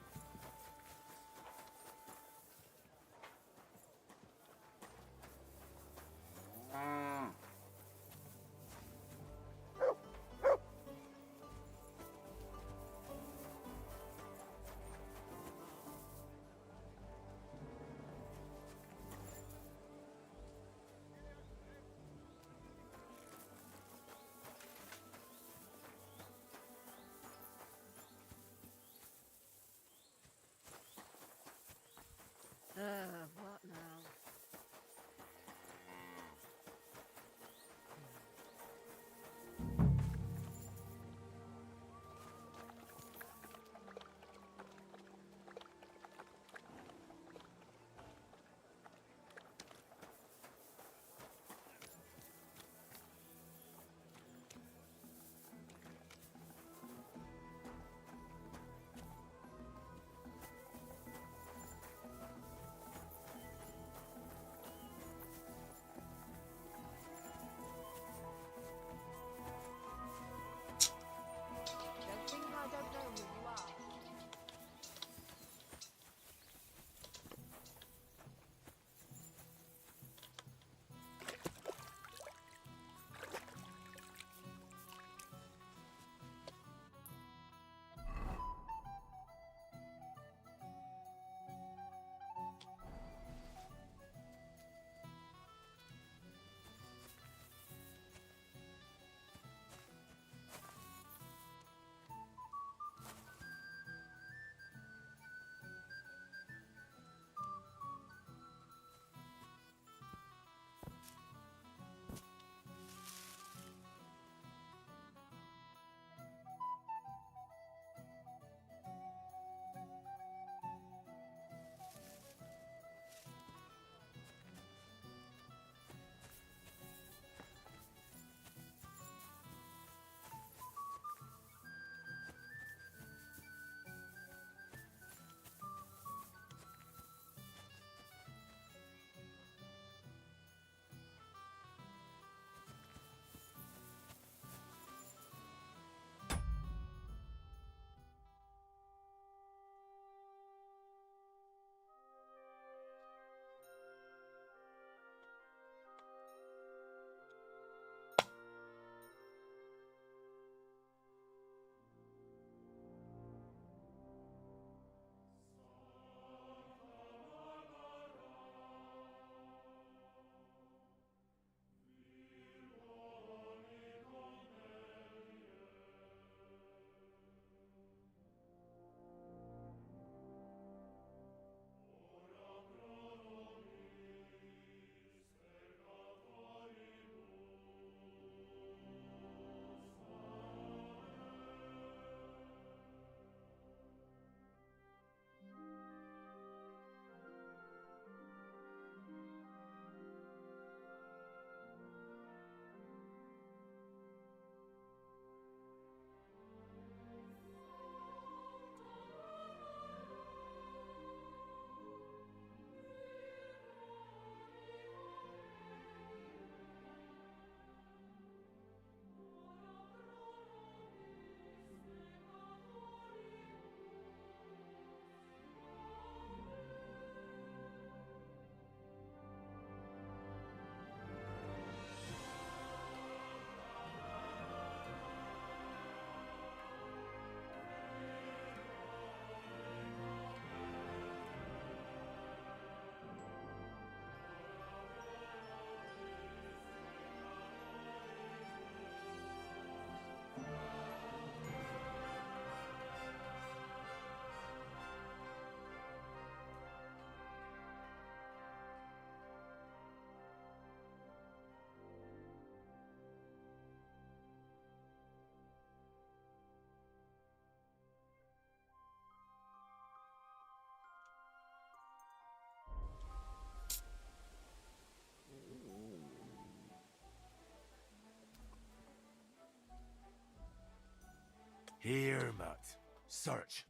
Here, Matt. Search.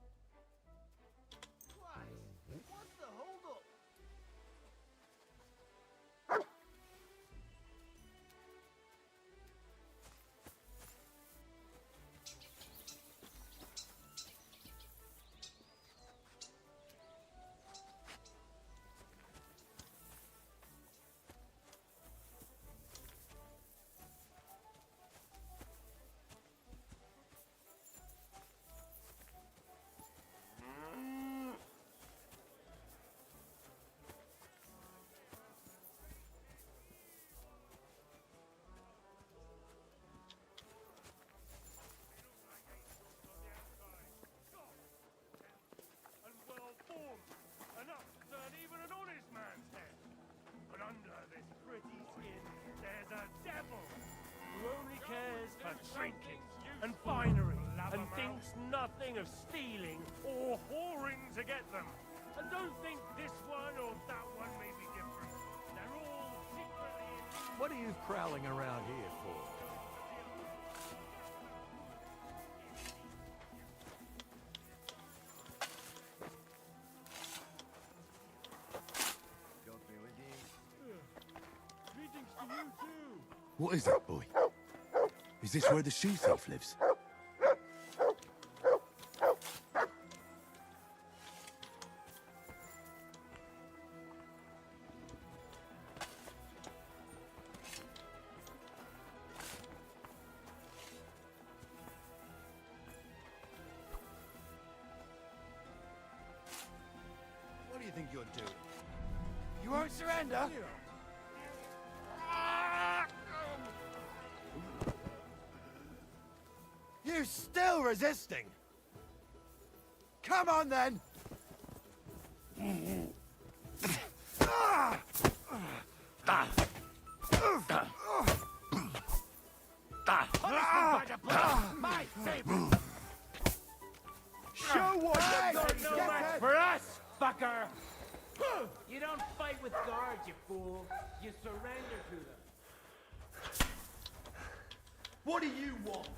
And well-formed, enough to turn even an honest man's head. But under this pretty skin, there's a devil who only cares for trinkets and finery and thinks nothing of stealing or whoring to get them. And don't think this one or that one may be different. They're all secretly... What are you prowling around here for? Greetings to you too. What is that, boy? Is this where the shoe thief lives? What do you think you're doing? You won't surrender? You still resisting? Come on then! My favorite. Show what Hey, you're no match for us, fucker! You don't fight with guards, you fool. You surrender to them. What do you want?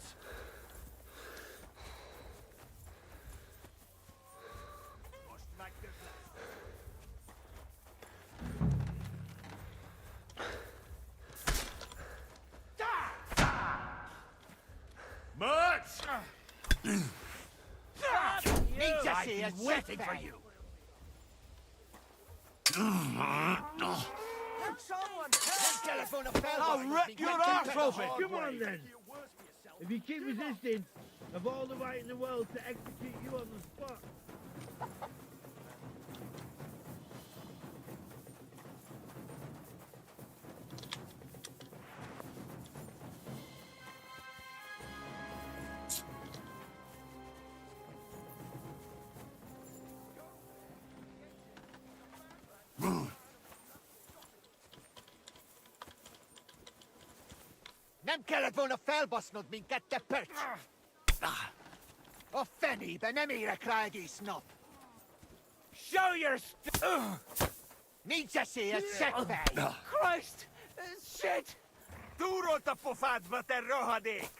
Much! Need to see I've been waiting for you. I'll rip your arse open! Come on then. If you keep resisting, I've all the right in the world to execute you on the spot. Nem kellett volna felbasznod minket, te pöcs! A fenébe, nem érek rá egész nap! Show your Nincs esélye, seggfej! Christ! Shit! Túrolt a pofádba, te rohadék!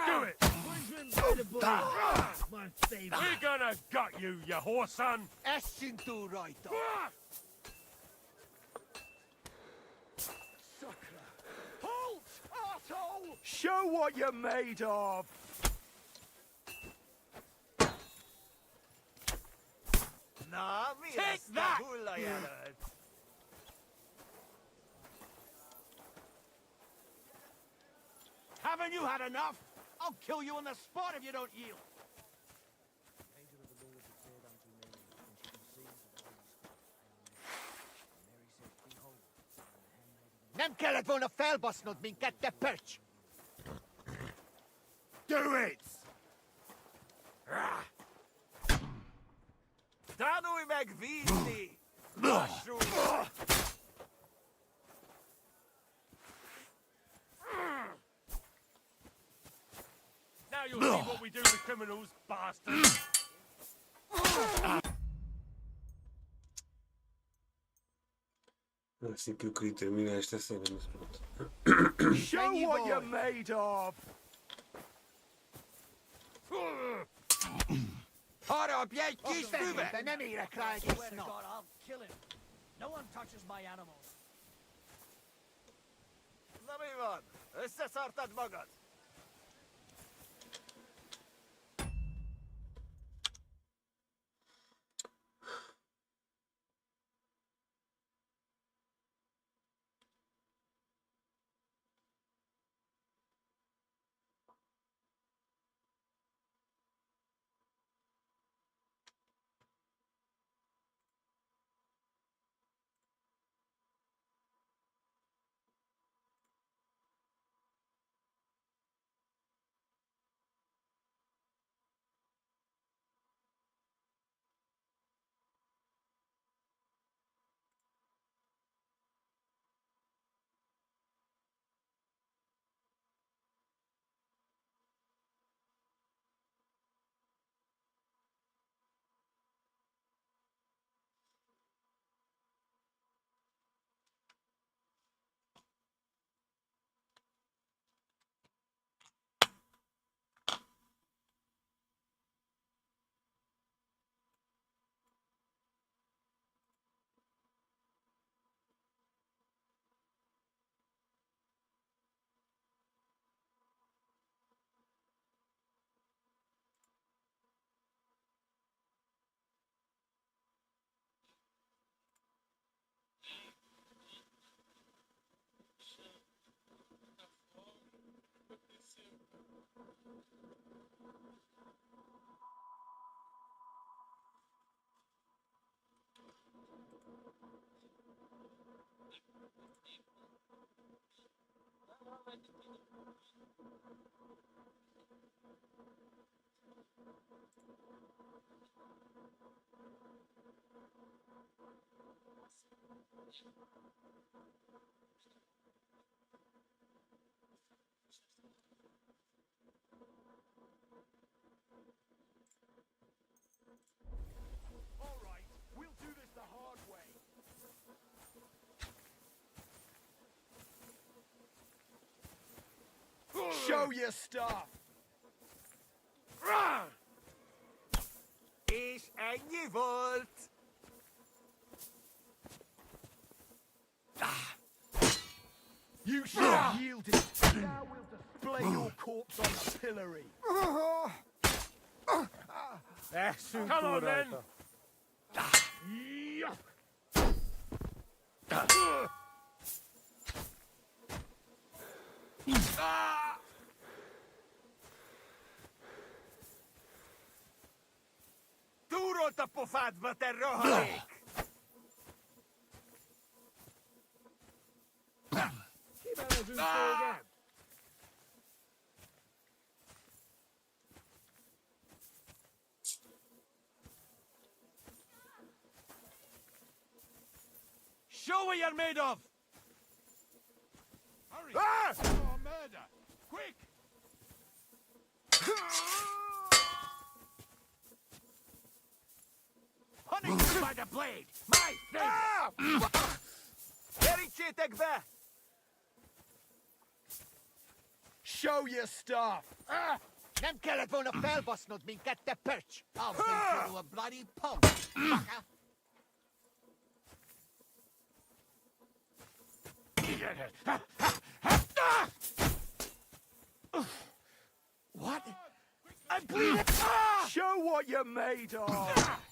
Do it! Punishment by the boy. My favorite. We're gonna gut you, you whoreson! Essünk túl rajta! Halt, arsehole! Show what you're made of! Na, mi Take lesz that! a hullajelölt? Haven't you had enough? I'll kill you on the spot if you don't yield! Nem kellett volna felbasznod minket, te pöcs! Do it! Tanulj meg vízni! Lassú! Now you'll see what we do with criminals, bastard! Assim que eu queria terminar esta cena, mas pronto. Show what you're made of! Arra, egy kis füvet! De nem érek rá egész God, nap. I'll kill him. No one touches my animals. Na mi van? Összeszartad magad? All right, we'll do this the hard way. Show your stuff! És ennyi volt! You should have yielded. Now we'll display your corpse on the pillory. Come on, then. Túrolt a pofádba, te rohadék! Kimenezünk téged. Show what you're made of! Hurry! Ah! Oh, murder! Quick! Hunting you by the blade! My favorite! Kerítsétek be! Show your stuff! Nem kellett volna felbasznod minket, te pöcs! I'll bring you to a bloody pulp, fucker! What? I'm bleeding! Show what you're made of!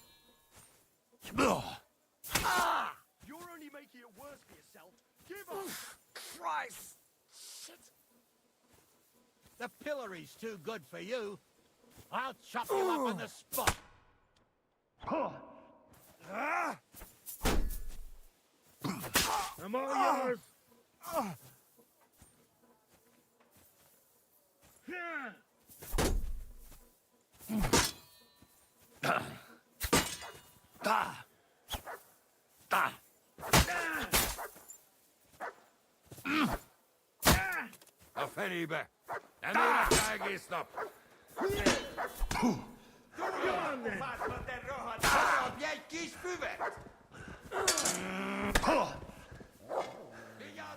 You're only making it worse for yourself. Give up. Christ! Shit! The pillory's too good for you. I'll chop you up on the spot. I'm all yours. A fenébe! Nem érek rá egész nap! Fátba, te rohadt! Darabj egy kis füvet!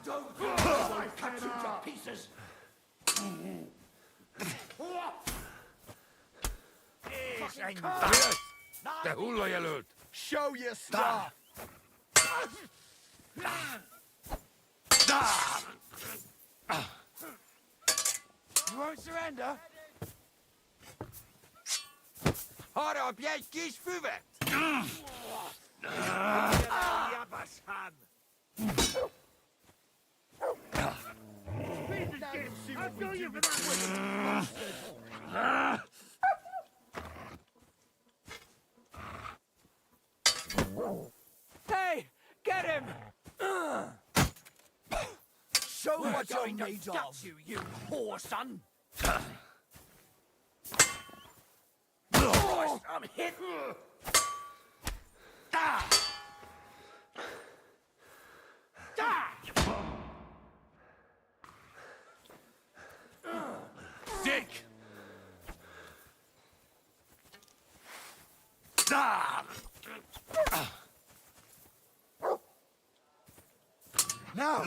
Don't go! I'll cut you to pieces! Te hullajelölt! Show your stuff! You won't surrender? Harapj egy kis füvet! I'll go you for that Hey, get him! Show what you're made of! You whore son! I'm hit! Dick! Now,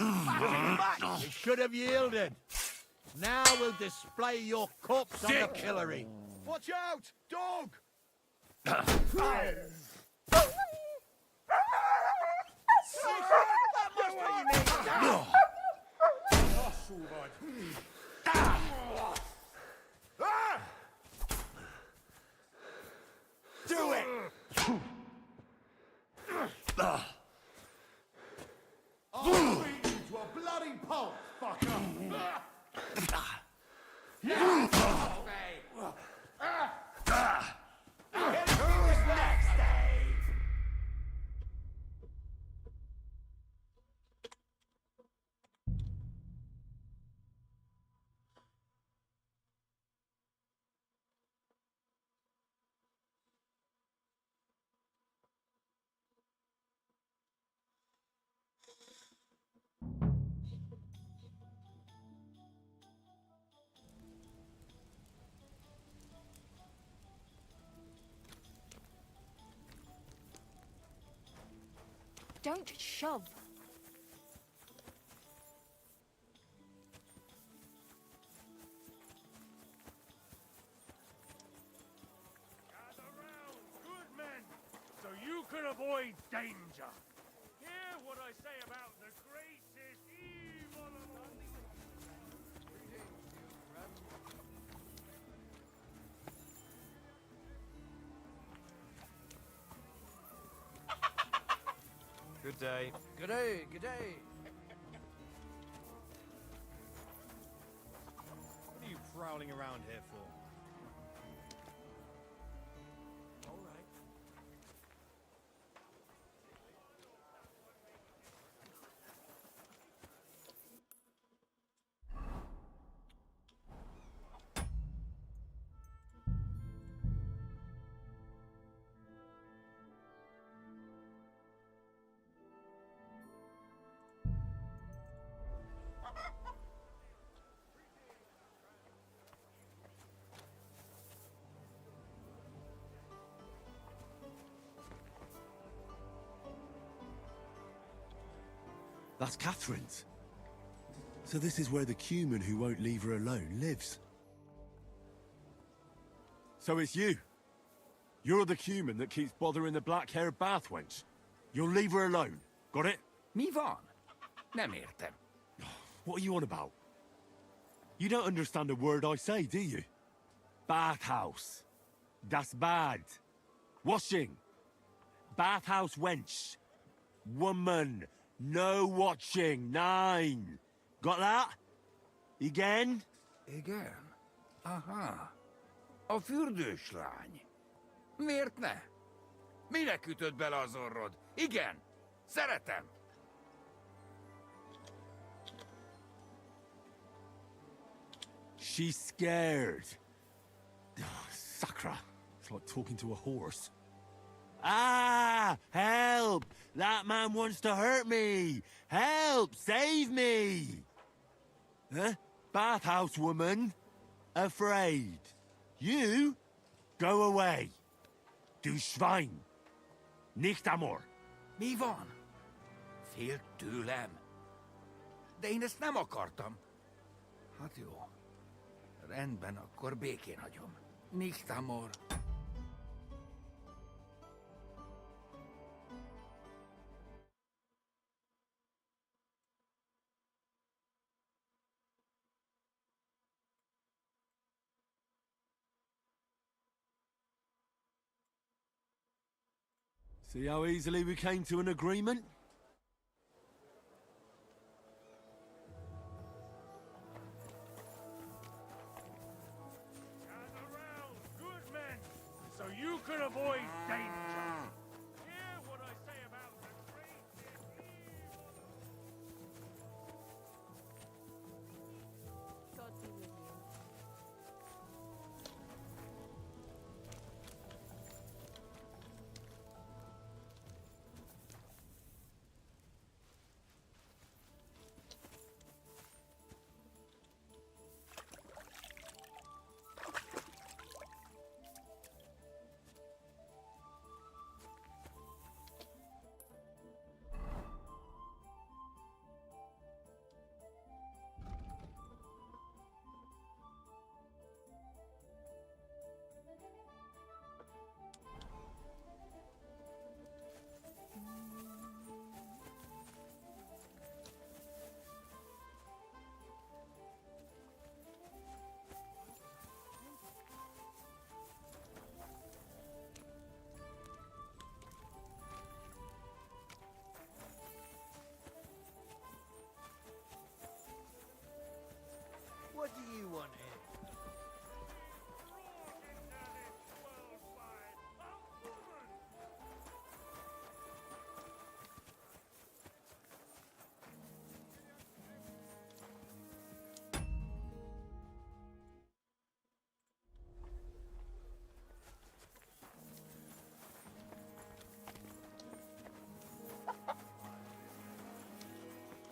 you should have yielded. Now we'll display your corpse on the pillory. Watch out, dog! Do it! I'll beat you to a bloody pulp, fucker! Don't shove. Gather round, good men, so you can avoid danger. Hear what I say about the greatest evil of all. Good day. Good day, good day. What are you prowling around here for? All right. That's Catherine's. So this is where the human who won't leave her alone lives. So it's you. You're the human that keeps bothering the black-haired bath wench. You'll leave her alone. Got it? Mi van? Nem értem. What are you on about? You don't understand a word I say, do you? Bathhouse. Das bad. Washing. Bathhouse wench. Woman. No watching. 9. Got that? Again? Igen? Aha. A fürdős lány. Miért ne? Minek ütöd bele az orrod? Igen. Szeretem. She's scared. Sakra. It's like talking to a horse. Ah! Help! That man wants to hurt me! Help! Save me! Huh? Bathhouse woman? Afraid. You? Go away. Du Schwein. Nicht amor. Mi van? Félt tőlem. De én ezt nem akartam. Hát jó. Rendben, akkor békén hagyom. Nicht amor. See how easily we came to an agreement? Gather round, good men, so you can avoid danger. Hear what I say about the greatest evil. God be with you. What do you want here? Brought into this world by a woman.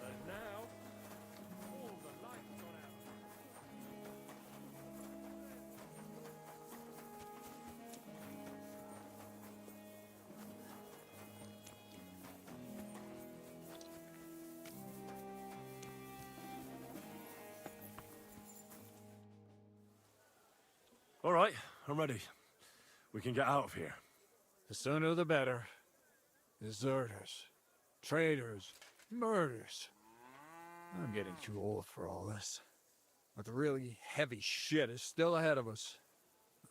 And now, all the lights gone out. All right, I'm ready. We can get out of here. The sooner the better. Deserters, traitors, murders. I'm getting too old for all this. But the really heavy shit is still ahead of us.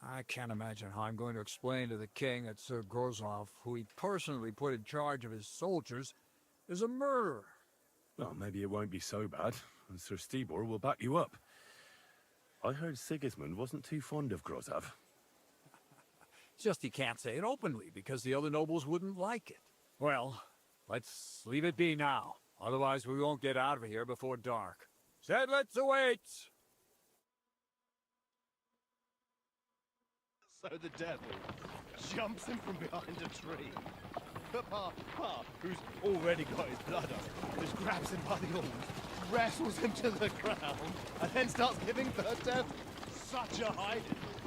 I can't imagine how I'm going to explain to the king that Sir Grozlov, who he personally put in charge of his soldiers, is a murderer. Well, maybe it won't be so bad, and Sir Stibor will back you up. I heard Sigismund wasn't too fond of Grozov. Just he can't say it openly, because the other nobles wouldn't like it. Well, let's leave it be now. Otherwise we won't get out of here before dark. Sedlitz awaits! So the devil jumps him from behind a tree. Pa, who's already got his blood up, just grabs him by the arms, wrestles him to the ground, and then starts giving the devil such a hiding.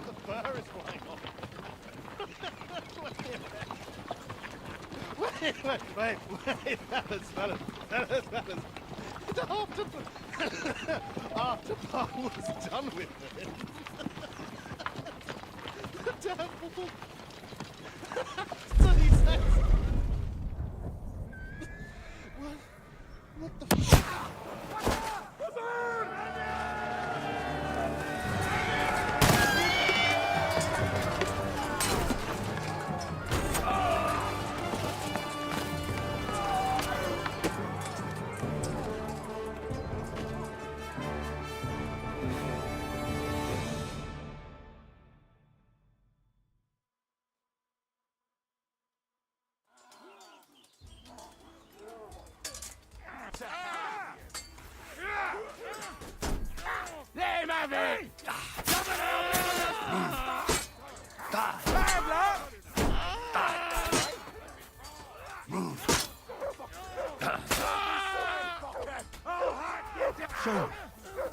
The fur is flying off. Wait, fellas. After Pa was done with it, the devil. So he says, what the fuck?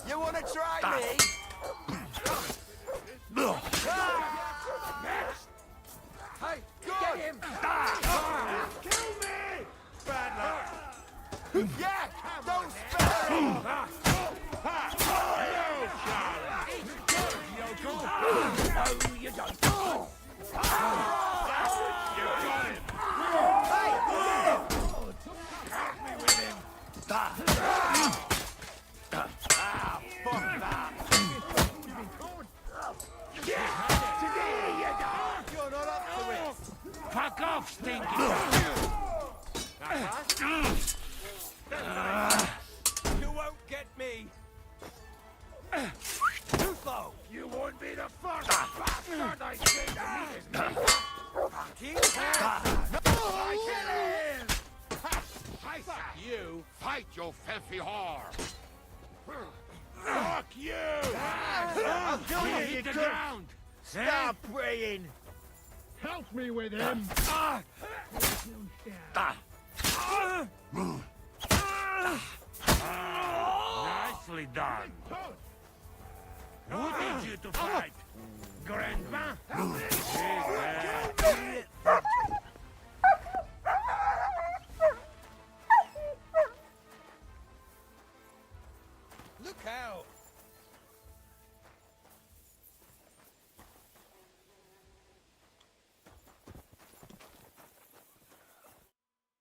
You wanna try me? Hey, get him! Kill me! Bad luck! Yeah! Don't spare him! No, you don't! Fuck off! off, stinky! You won't get me! Tufo! You won't be the first bastard I see to meet his mate! Fuck you! Fight, you filthy whore! Fuck you! I'll kill you, Hit you the could. ground! Stop praying! Help me with him! Nicely done! Who needs you to fight? Grandma? Look out!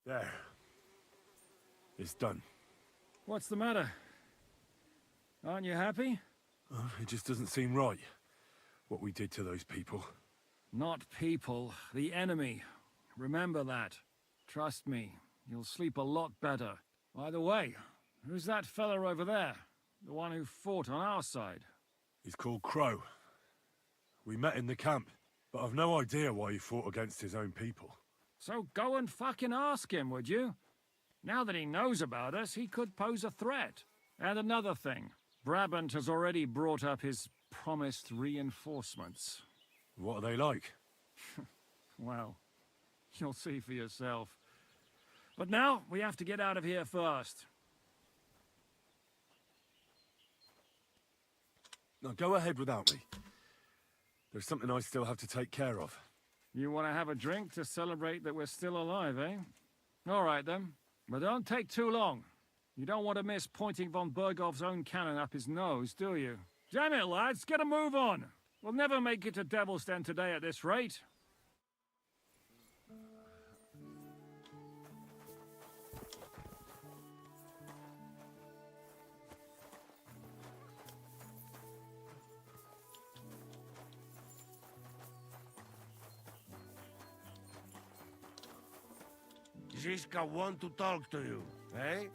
There. It's done. What's the matter? Aren't you happy? Oh, it just doesn't seem right, what we did to those people. Not people, the enemy. Remember that. Trust me, you'll sleep a lot better. By the way, who's that fella over there? The one who fought on our side? He's called Crow. We met in the camp, but I've no idea why he fought against his own people. So go and fucking ask him, would you? Now that he knows about us, he could pose a threat. And another thing, Brabant has already brought up his promised reinforcements. What are they like? Well, you'll see for yourself. But now, we have to get out of here first. Now go ahead without me. There's something I still have to take care of. You want to have a drink to celebrate that we're still alive, eh? All right, then. But don't take too long. You don't want to miss pointing von Bergov's own cannon up his nose, do you? Damn it, lads, get a move on! We'll never make it to Devil's Den today at this rate. Ziska want to talk to you, eh?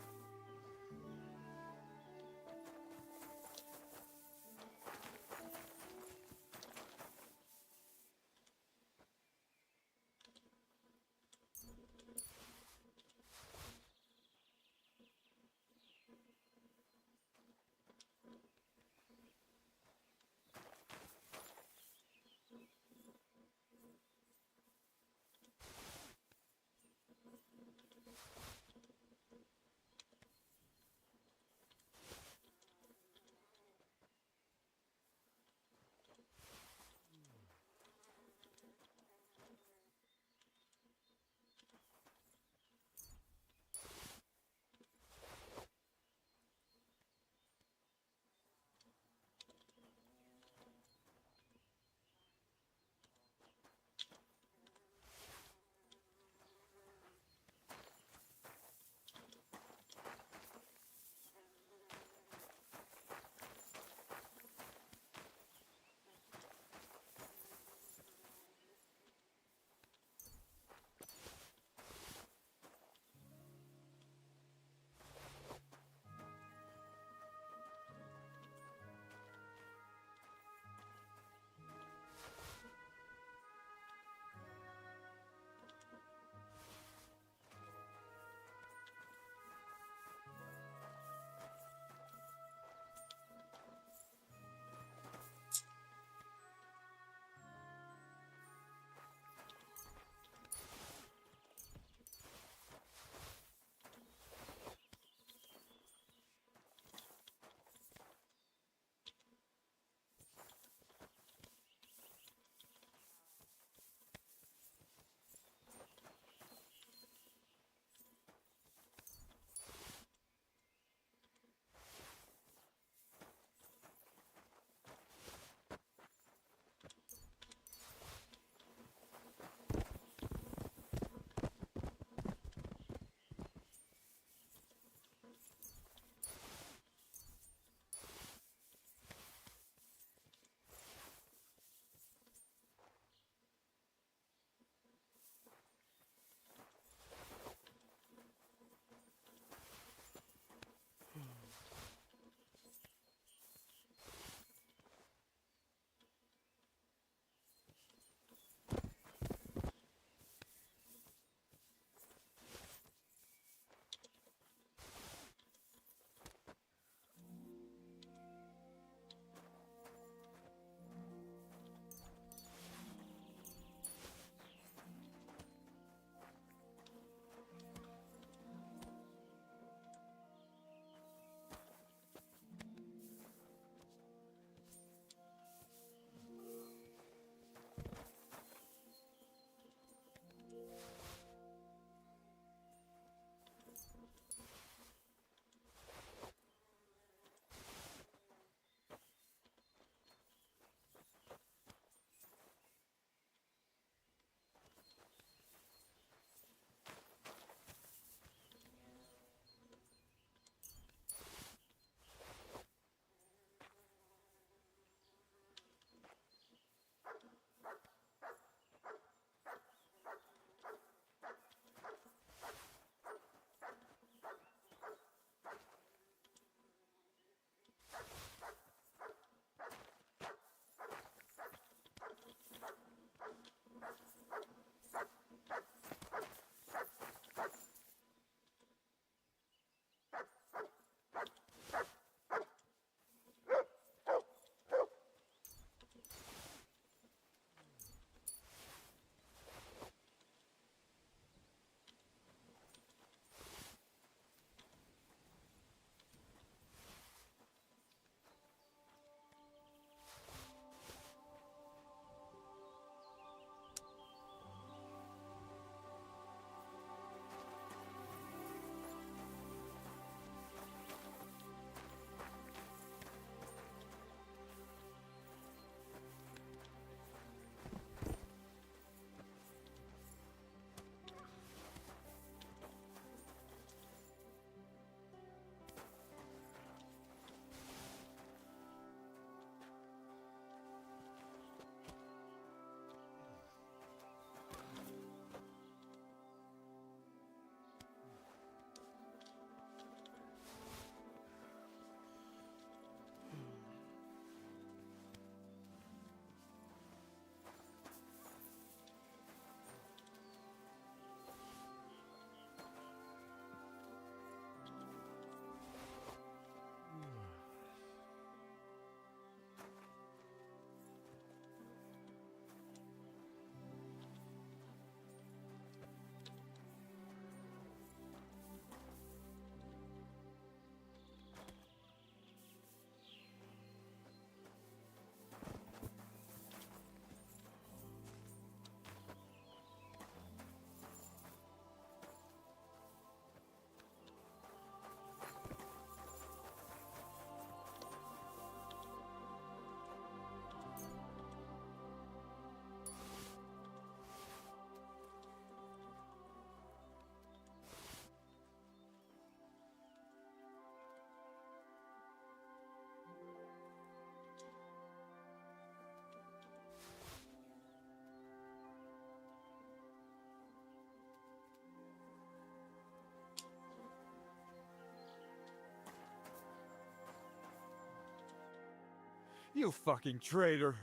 You fucking traitor.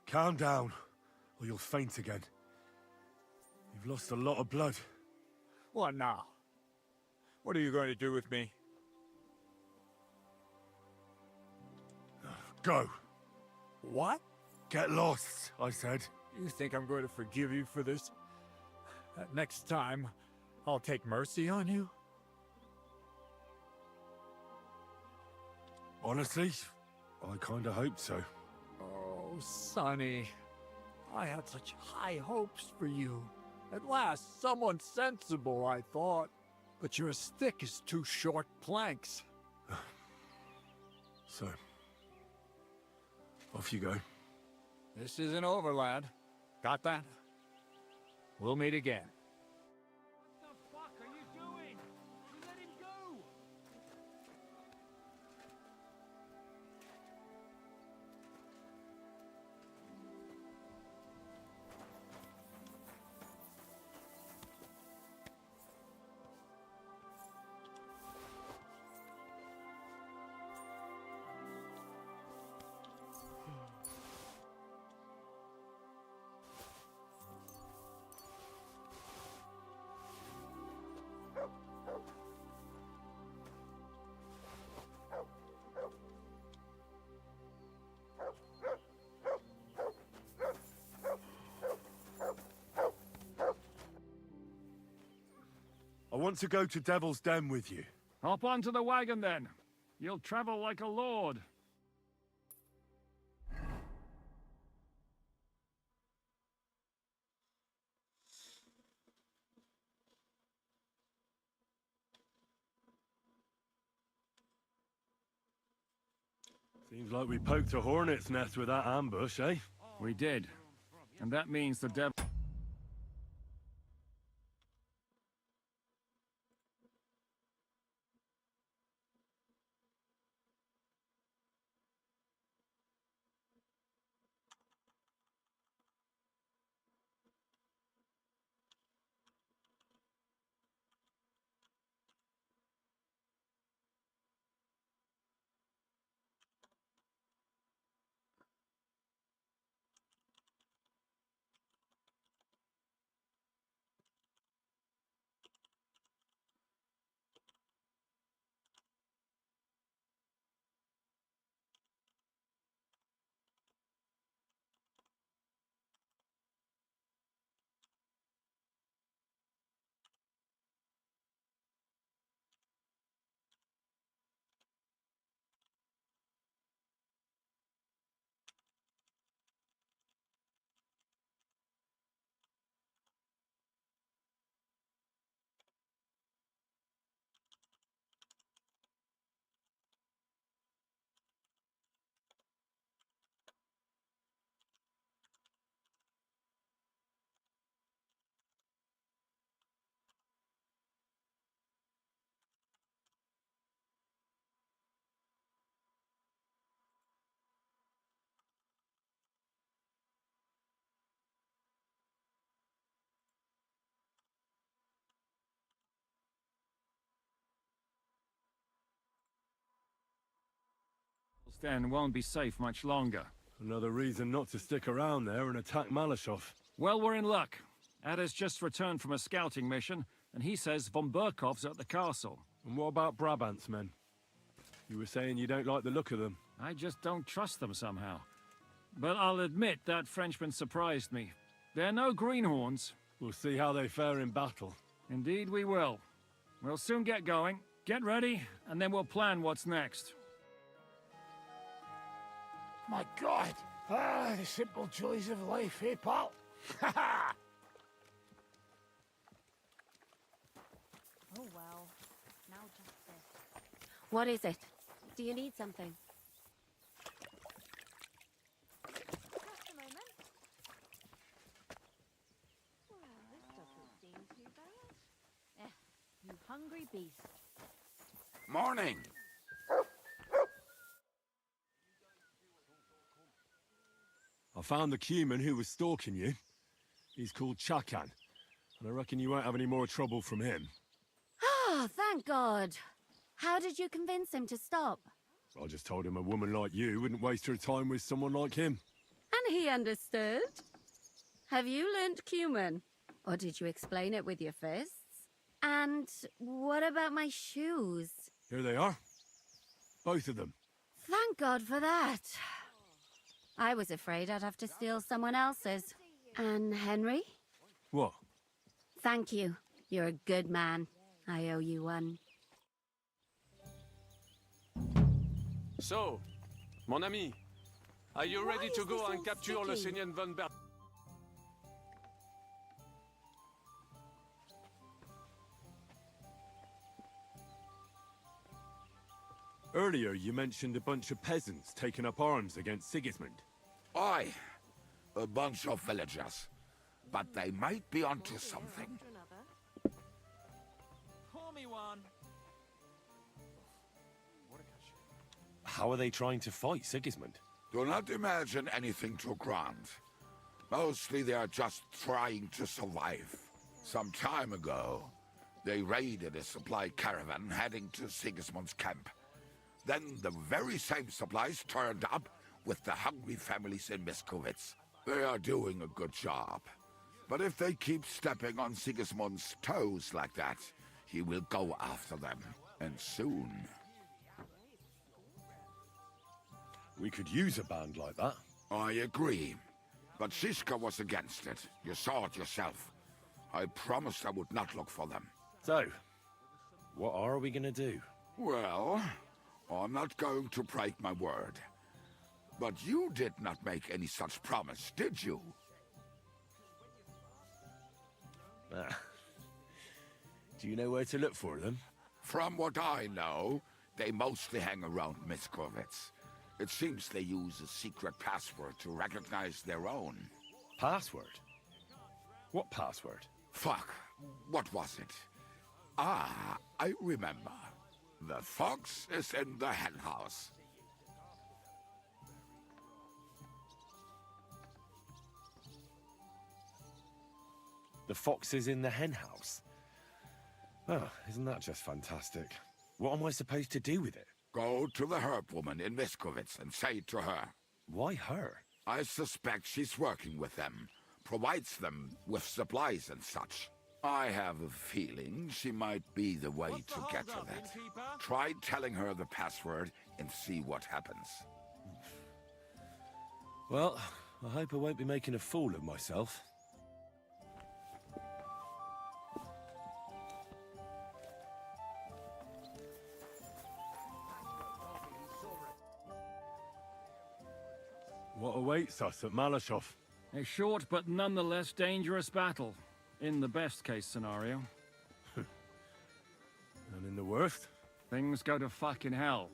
Calm down, or you'll faint again. You've lost a lot of blood. What now? What are you going to do with me? Go. What? Get lost, I said. You think I'm going to forgive you for this? Next time, I'll take mercy on you? Honestly, I kinda hoped so. Oh, Sonny. I had such high hopes for you. At last, someone sensible, I thought. But you're as thick as two short planks. So, off you go. This isn't over, lad. Got that? We'll meet again. What the fuck are you doing? You let him go! I want to go to Devil's Den with you. Hop onto the wagon then. You'll travel like a lord. Seems like we poked a hornet's nest with that ambush, eh? We did. And that means the devil... Den won't be safe much longer. Another reason not to stick around there and attack Malashov. Well, we're in luck. Ada's just returned from a scouting mission, and he says von Burkov's at the castle. And what about Brabant's men? You were saying you don't like the look of them. I just don't trust them somehow. But I'll admit that Frenchman surprised me. They're no greenhorns. We'll see how they fare in battle. Indeed we will. We'll soon get going. Get ready, and then we'll plan what's next. My God! Ah, the simple joys of life, eh, pal? Ha ha! Oh well. Now just this. What is it? Do you need something? Just a moment. Well, this doesn't seem too bad. You hungry beast. Morning! I found the Cuman who was stalking you. He's called Chakan, and I reckon you won't have any more trouble from him. Ah, thank God. How did you convince him to stop? I just told him a woman like you wouldn't waste her time with someone like him. And he understood. Have you learnt cumin? Or did you explain it with your fists? And what about my shoes? Here they are. Both of them. Thank God for that. I was afraid I'd have to steal someone else's. And Henry? What? Thank you. You're a good man. I owe you one. So, mon ami, are you ready to go and capture le Seigneur von Bert? Earlier you mentioned a bunch of peasants taking up arms against Sigismund. Aye, a bunch of villagers. But they might be onto something. Pour me one. How are they trying to fight Sigismund? Do not imagine anything too grand. Mostly they are just trying to survive. Some time ago, they raided a supply caravan heading to Sigismund's camp. Then the very same supplies turned up with the hungry families in Miskovitz. They are doing a good job. But if they keep stepping on Sigismund's toes like that, he will go after them. And soon. We could use a band like that. I agree. But Siska was against it. You saw it yourself. I promised I would not look for them. So, what are we gonna do? Well, I'm not going to break my word. But you did not make any such promise, did you? Do you know where to look for them? From what I know, they mostly hang around Miskovitz. It seems they use a secret password to recognize their own. Password? What password? Fuck. What was it? Ah, I remember. The fox is in the henhouse. The fox is in the henhouse? Oh, isn't that just fantastic? What am I supposed to do with it? Go to the herb woman in Miskovitz and say to her. Why her? I suspect she's working with them, provides them with supplies and such. I have a feeling she might be the way to get to that. Try telling her the password and see what happens. Well, I hope I won't be making a fool of myself. What awaits us at Malashov? A short but nonetheless dangerous battle, in the best case scenario. And in the worst? Things go to fucking hell,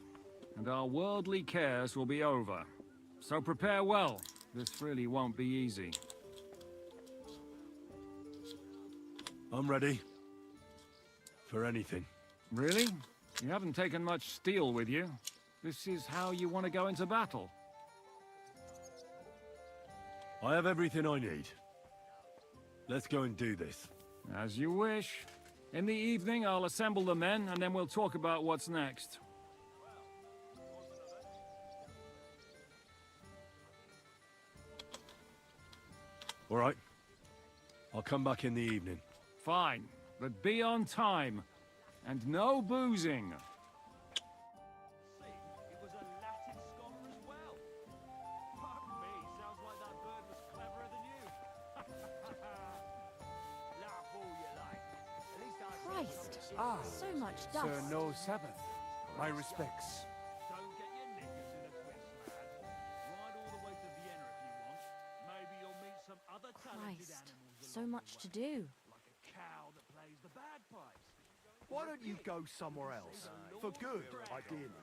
and our worldly cares will be over. So prepare well. This really won't be easy. I'm ready. For anything. Really? You haven't taken much steel with you. This is how you want to go into battle. I have everything I need. Let's go and do this. As you wish. In the evening, I'll assemble the men, and then we'll talk about what's next. All right. I'll come back in the evening. Fine, but be on time. And no boozing. Christ, so much dust. Sir, no Sabbath. My respects. Don't get your knickers in a twist, lad. Ride all the way to Vienna if you want. Maybe you'll meet some other talented Christ, animals so much to do. like a cow that plays the bagpipes. Why don't you go somewhere else? For good, ideally.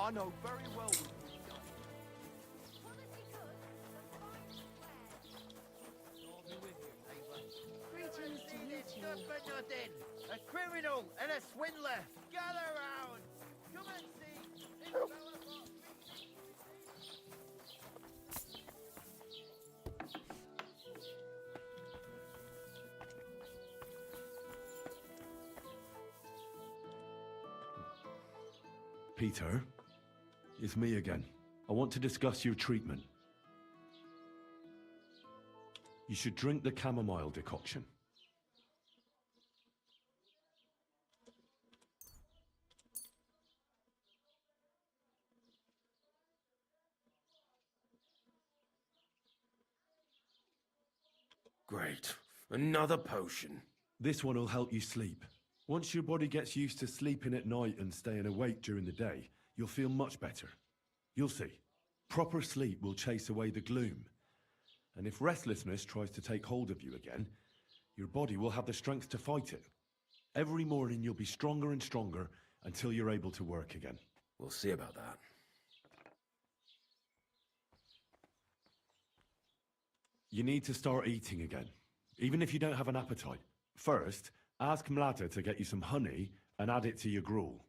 I know very well what you've done. Greetings to you two. Good for nothing. A criminal and a swindler. Gather round. Come and see. This fella bought Peter, it's me again. I want to discuss your treatment. You should drink the chamomile decoction. Great. Another potion. This one will help you sleep. Once your body gets used to sleeping at night and staying awake during the day, you'll feel much better. You'll see. Proper sleep will chase away the gloom. And if restlessness tries to take hold of you again, your body will have the strength to fight it. Every morning you'll be stronger and stronger until you're able to work again. We'll see about that. You need to start eating again, even if you don't have an appetite. First, ask Mlada to get you some honey and add it to your gruel.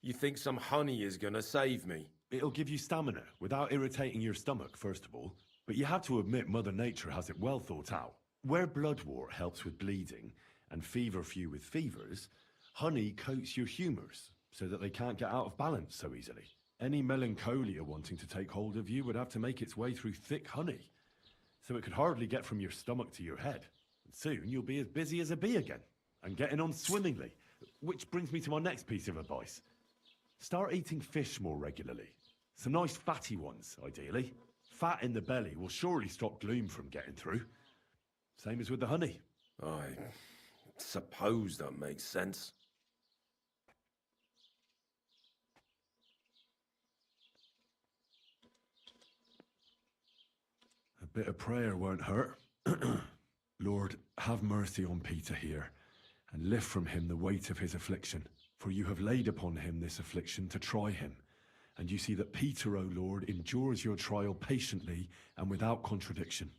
You think some honey is gonna save me? It'll give you stamina without irritating your stomach, first of all. But you have to admit Mother Nature has it well thought out. Where bloodwort helps with bleeding and feverfew with fevers, honey coats your humours so that they can't get out of balance so easily. Any melancholia wanting to take hold of you would have to make its way through thick honey, so it could hardly get from your stomach to your head. And soon you'll be as busy as a bee again, and getting on swimmingly. Which brings me to my next piece of advice. Start eating fish more regularly. Some nice fatty ones, ideally. Fat in the belly will surely stop gloom from getting through. Same as with the honey. I suppose that makes sense. A bit of prayer won't hurt. Lord, have mercy on Peter here, and lift from him the weight of his affliction. For you have laid upon him this affliction to try him. And you see that Peter, O Lord, endures your trial patiently and without contradiction.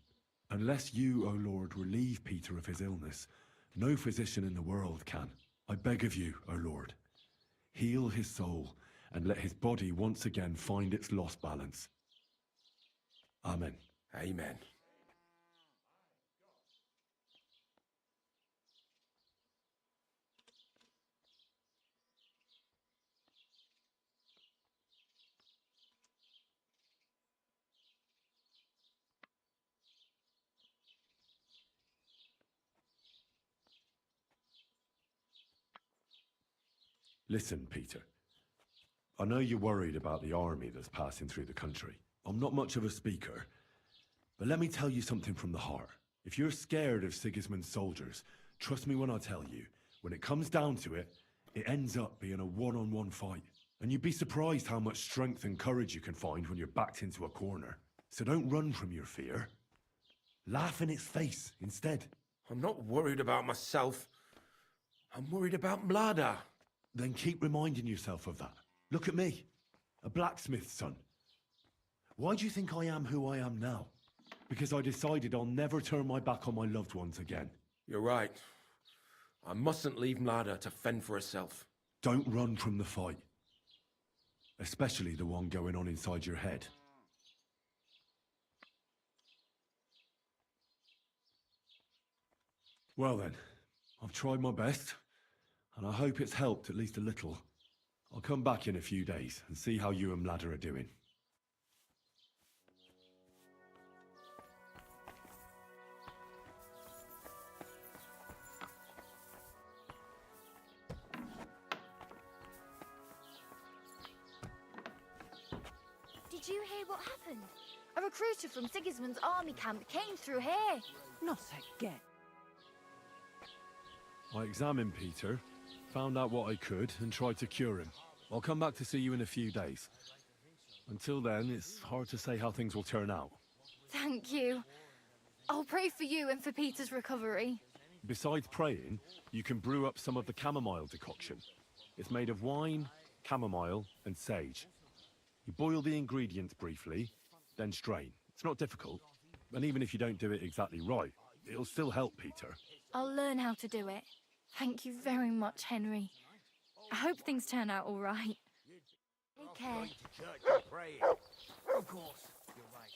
Unless you, O Lord, relieve Peter of his illness, no physician in the world can. I beg of you, O Lord, heal his soul and let his body once again find its lost balance. Amen. Amen. Listen, Peter. I know you're worried about the army that's passing through the country. I'm not much of a speaker, but let me tell you something from the heart. If you're scared of Sigismund's soldiers, trust me when I tell you, when it comes down to it, it ends up being a one-on-one fight. And you'd be surprised how much strength and courage you can find when you're backed into a corner. So don't run from your fear. Laugh in its face instead. I'm not worried about myself. I'm worried about Mlada. Then keep reminding yourself of that. Look at me, a blacksmith's son. Why do you think I am who I am now? Because I decided I'll never turn my back on my loved ones again. You're right. I mustn't leave Mlada to fend for herself. Don't run from the fight. Especially the one going on inside your head. Well then, I've tried my best. And I hope it's helped at least a little. I'll come back in a few days and see how you and Mlada are doing. Did you hear what happened? A recruiter from Sigismund's army camp came through here. Not again. I examined Peter, found out what I could, and tried to cure him. I'll come back to see you in a few days. Until then, it's hard to say how things will turn out. Thank you. I'll pray for you and for Peter's recovery. Besides praying, you can brew up some of the chamomile decoction. It's made of wine, chamomile, and sage. You boil the ingredients briefly, then strain. It's not difficult. And even if you don't do it exactly right, it'll still help, Peter. I'll learn how to do it. Thank you very much, Henry. I hope things turn out all right. Take care. Going to church and praying. Of course, you're right.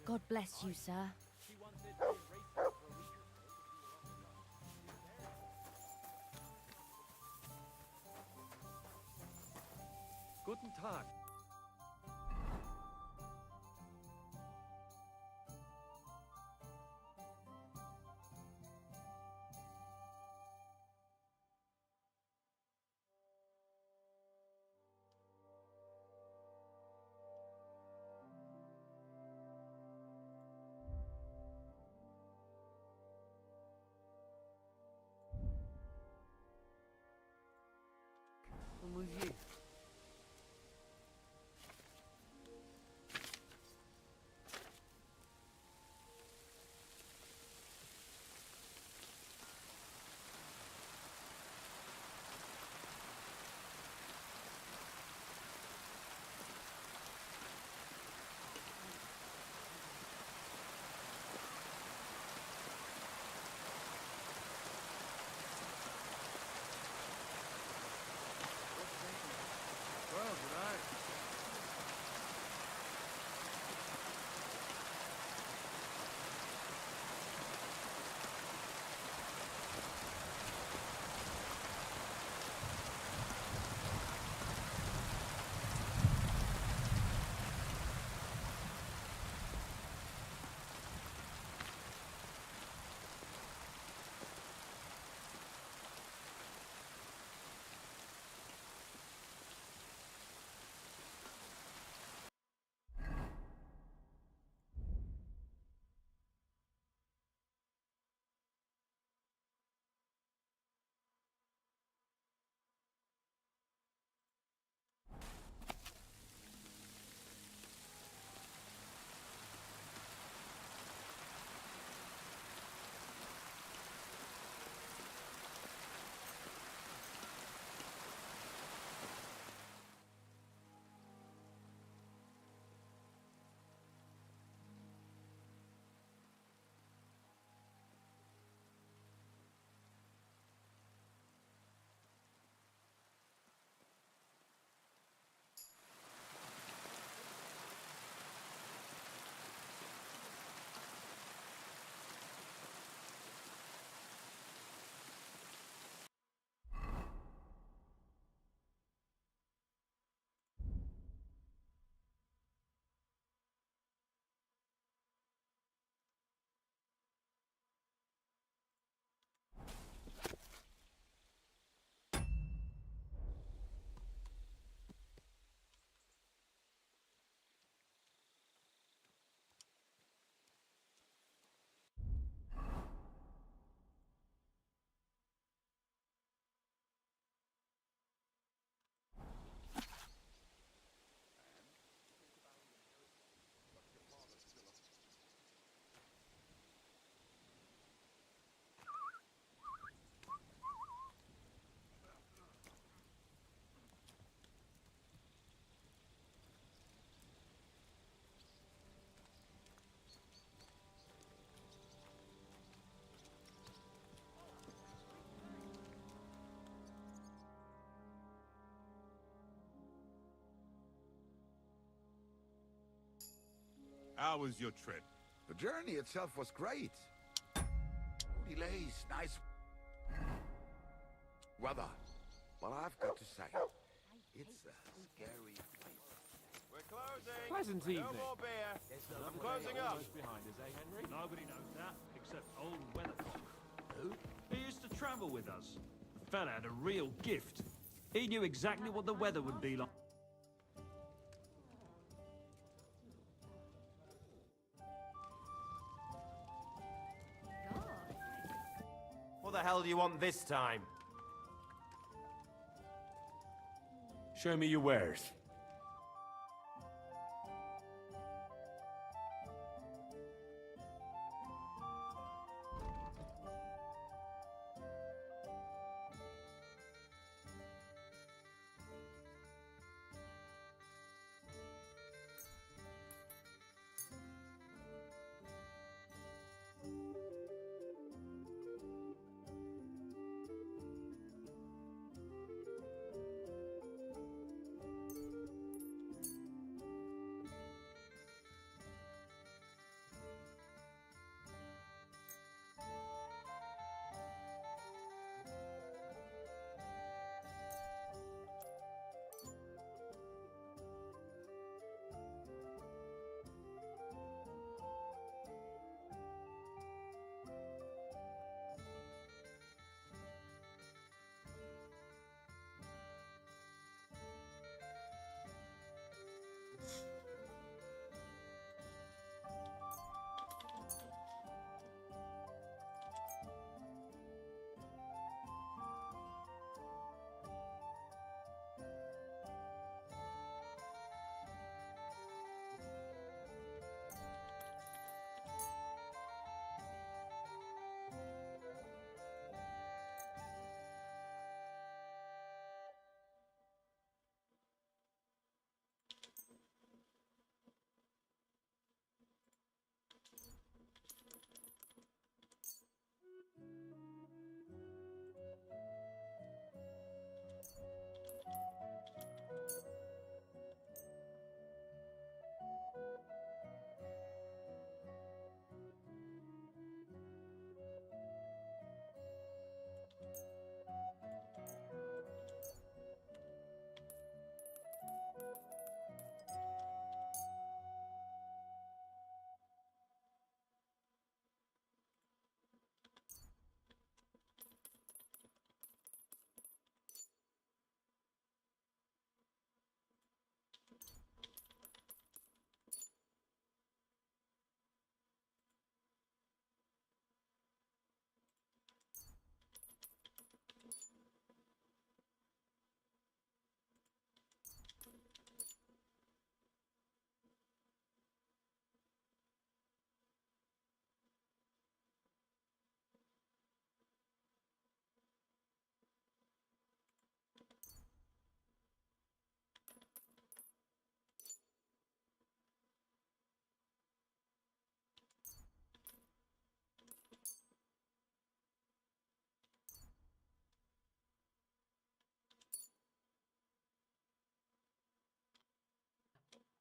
God bless you, sir. Guten Tag. I'm with you. How was your trip? The journey itself was great. Delays, nice weather. But I've got to say, it's a scary place. We're closing. Pleasant evening. No more beer. I'm closing up. Behind us, eh, Henry? Nobody knows that, except old Weathercock. Who? He used to travel with us. The fella had a real gift. He knew exactly what the weather would be like. What the hell do you want this time? Show me your wares.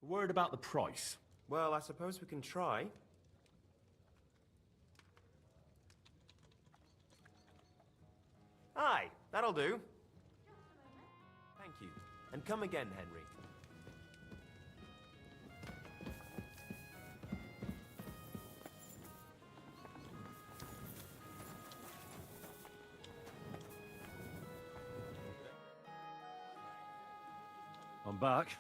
Word about the price. Well, I suppose we can try. Aye, that'll do. Thank you. And come again, Henry. I'm back.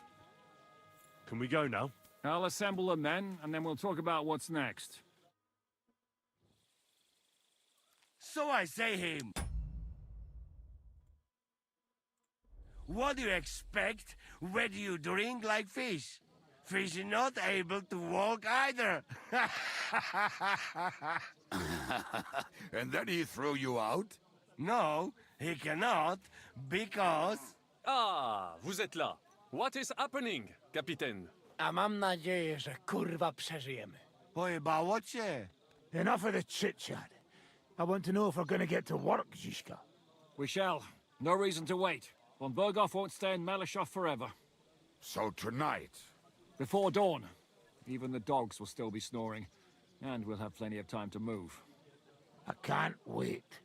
Can we go now? I'll assemble them then, and then we'll talk about what's next. So I say him. What do you expect when you drink like fish? Fish is not able to walk either. And then he threw you out? No, he cannot, because... Ah, vous êtes là. What is happening, Capitaine? A mam nadzieję, że kurwa przeżyjemy. Pojebało cię. Enough of the chit-chat. I want to know if we're gonna get to work, Zizka. We shall. No reason to wait. Von Berghoff won't stay in Melishov forever. So tonight? Before dawn. Even the dogs will still be snoring, and we'll have plenty of time to move. I can't wait.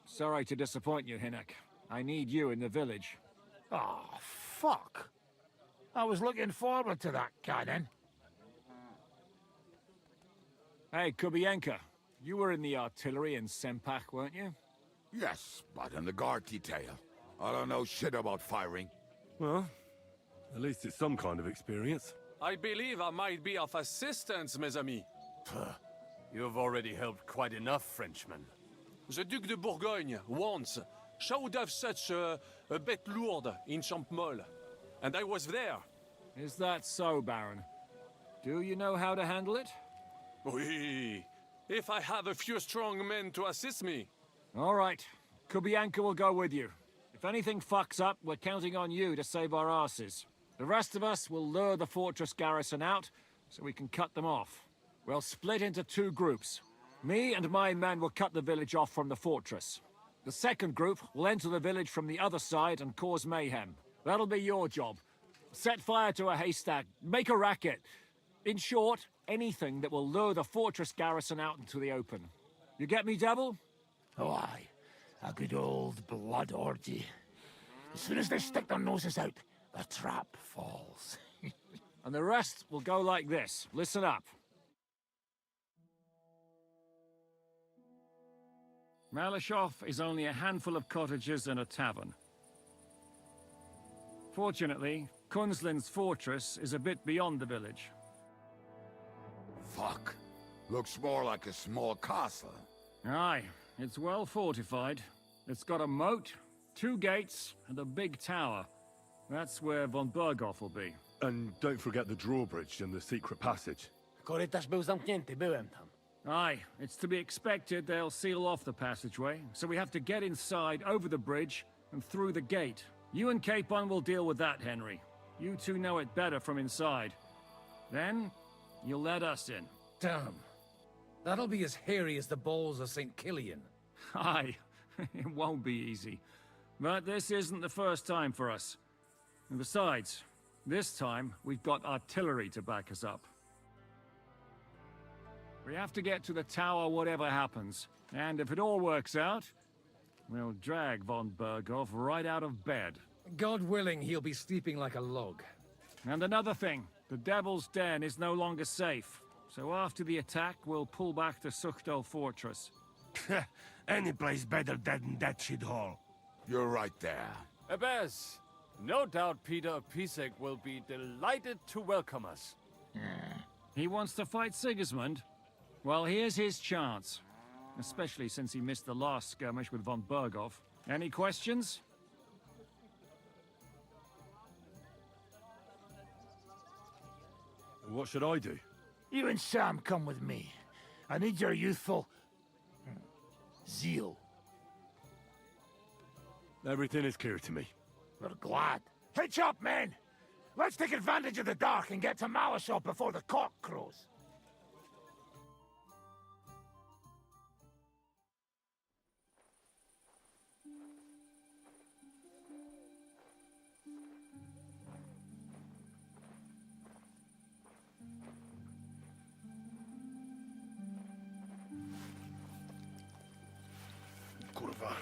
Sorry to disappoint you, Hinnock. I need you in the village. Oh, fuck. I was looking forward to that, Cannon. Hey, Kubienka. You were in the artillery in Sempak, weren't you? Yes, but in the guard detail. I don't know shit about firing. Well, at least it's some kind of experience. I believe I might be of assistance, mes amis. You've already helped quite enough, Frenchman. The Duc de Bourgogne, once, showed off such a bête lourde in Champmol. And I was there. Is that so, Baron? Do you know how to handle it? Oui. If I have a few strong men to assist me. All right. Kubienka will go with you. If anything fucks up, we're counting on you to save our asses. The rest of us will lure the fortress garrison out, so we can cut them off. We'll split into 2 groups. Me and my men will cut the village off from the fortress. The second group will enter the village from the other side and cause mayhem. That'll be your job. Set fire to a haystack, make a racket. In short, anything that will lure the fortress garrison out into the open. You get me, Devil? Oh, aye. A good old blood orgy. As soon as they stick their noses out, the trap falls. And the rest will go like this. Listen up. Malashov is only a handful of cottages and a tavern. Fortunately, Kunzlin's fortress is a bit beyond the village. Fuck. Looks more like a small castle. Aye, it's well fortified. It's got a moat, 2 gates, and a big tower. That's where von Berghoff will be. And don't forget the drawbridge and the secret passage. Korytarz był zamknięty, byłem tam. Aye, it's to be expected they'll seal off the passageway, so we have to get inside, over the bridge, and through the gate. You and Capon will deal with that, Henry. You two know it better from inside. Then, you'll let us in. Damn. That'll be as hairy as the balls of St. Killian. Aye, it won't be easy. But this isn't the first time for us. And besides, this time, we've got artillery to back us up. We have to get to the tower whatever happens. And if it all works out, we'll drag von Berghoff right out of bed. God willing, he'll be sleeping like a log. And another thing, the Devil's Den is no longer safe. So after the attack, we'll pull back to Suchtel Fortress. Any place better than that shithole. You're right there. Abbas, no doubt Peter Pisek will be delighted to welcome us. He wants to fight Sigismund? Well, here's his chance. Especially since he missed the last skirmish with von Berghoff. Any questions? What should I do? You and Sam come with me. I need your youthful... zeal. Everything is clear to me. We're glad. Hitch up, men! Let's take advantage of the dark and get to Malashov before the cock crows. Kurwa.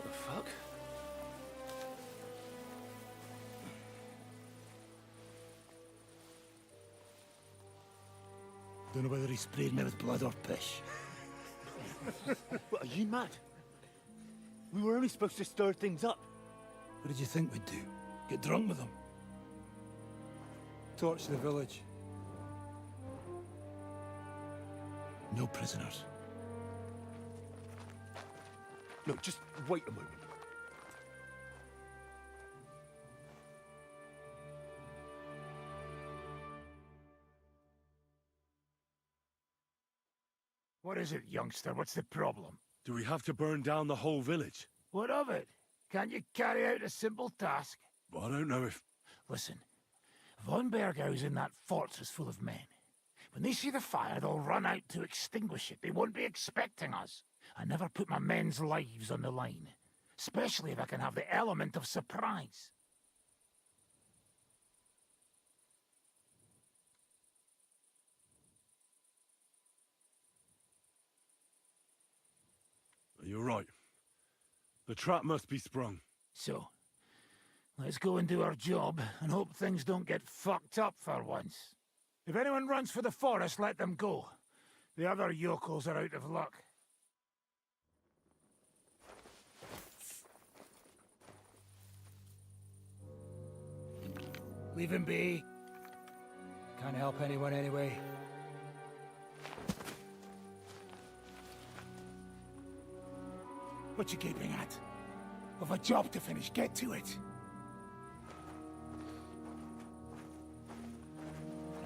The fuck? Don't know whether he sprayed me with blood or piss. What, are you mad? We were only supposed to stir things up. What did you think we'd do? Get drunk with them? Torch the village. No prisoners. No, just wait a moment. What is it, youngster? What's the problem? Do we have to burn down the whole village? What of it? Can't you carry out a simple task? I don't know if... Listen, von Bergau's in that fortress full of men. When they see the fire, they'll run out to extinguish it. They won't be expecting us. I never put my men's lives on the line, especially if I can have the element of surprise. You're right. The trap must be sprung. So, let's go and do our job and hope things don't get fucked up for once. If anyone runs for the forest, let them go. The other yokels are out of luck. Leave him be. Can't help anyone anyway. What you gaping at? We've a job to finish. Get to it.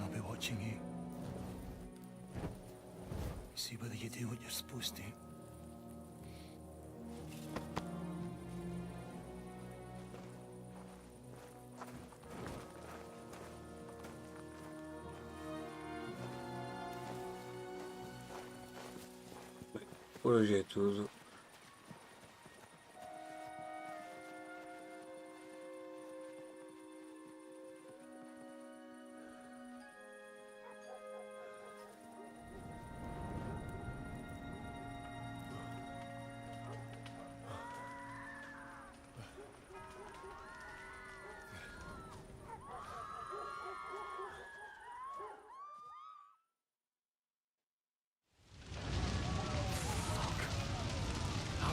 I'll be watching you. See whether you do what you're supposed to. Por hoje é tudo.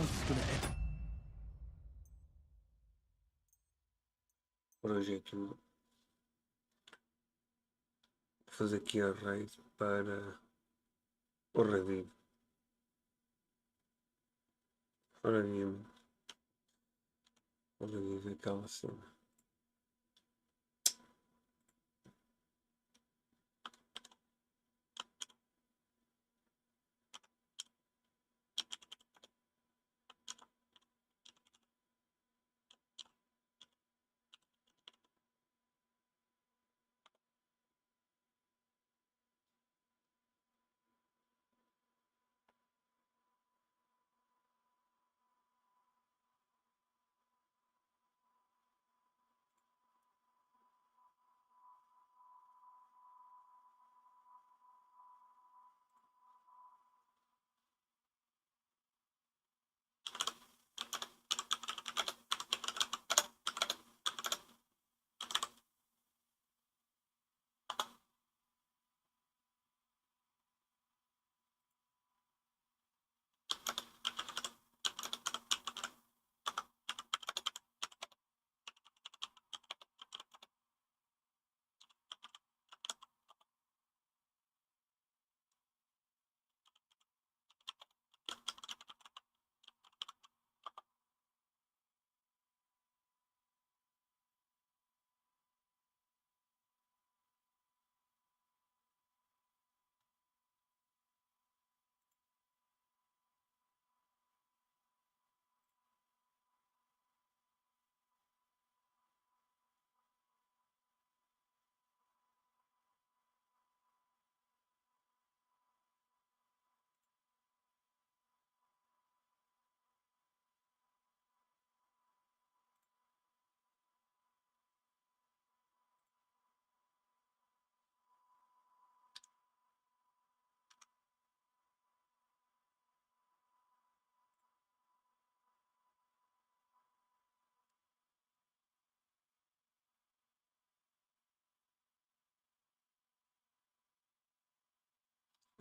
How's this gonna end? Por hoje é tudo. Vou fazer aqui a raid para o revivo. Ora bem, ora bem, aquela cena.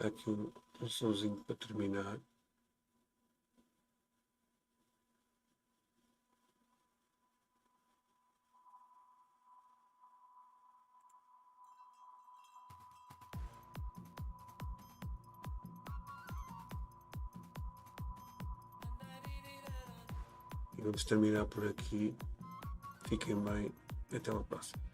Há aqui um sonzinho para terminar. E vamos terminar por aqui. Fiquem bem. Até uma próxima.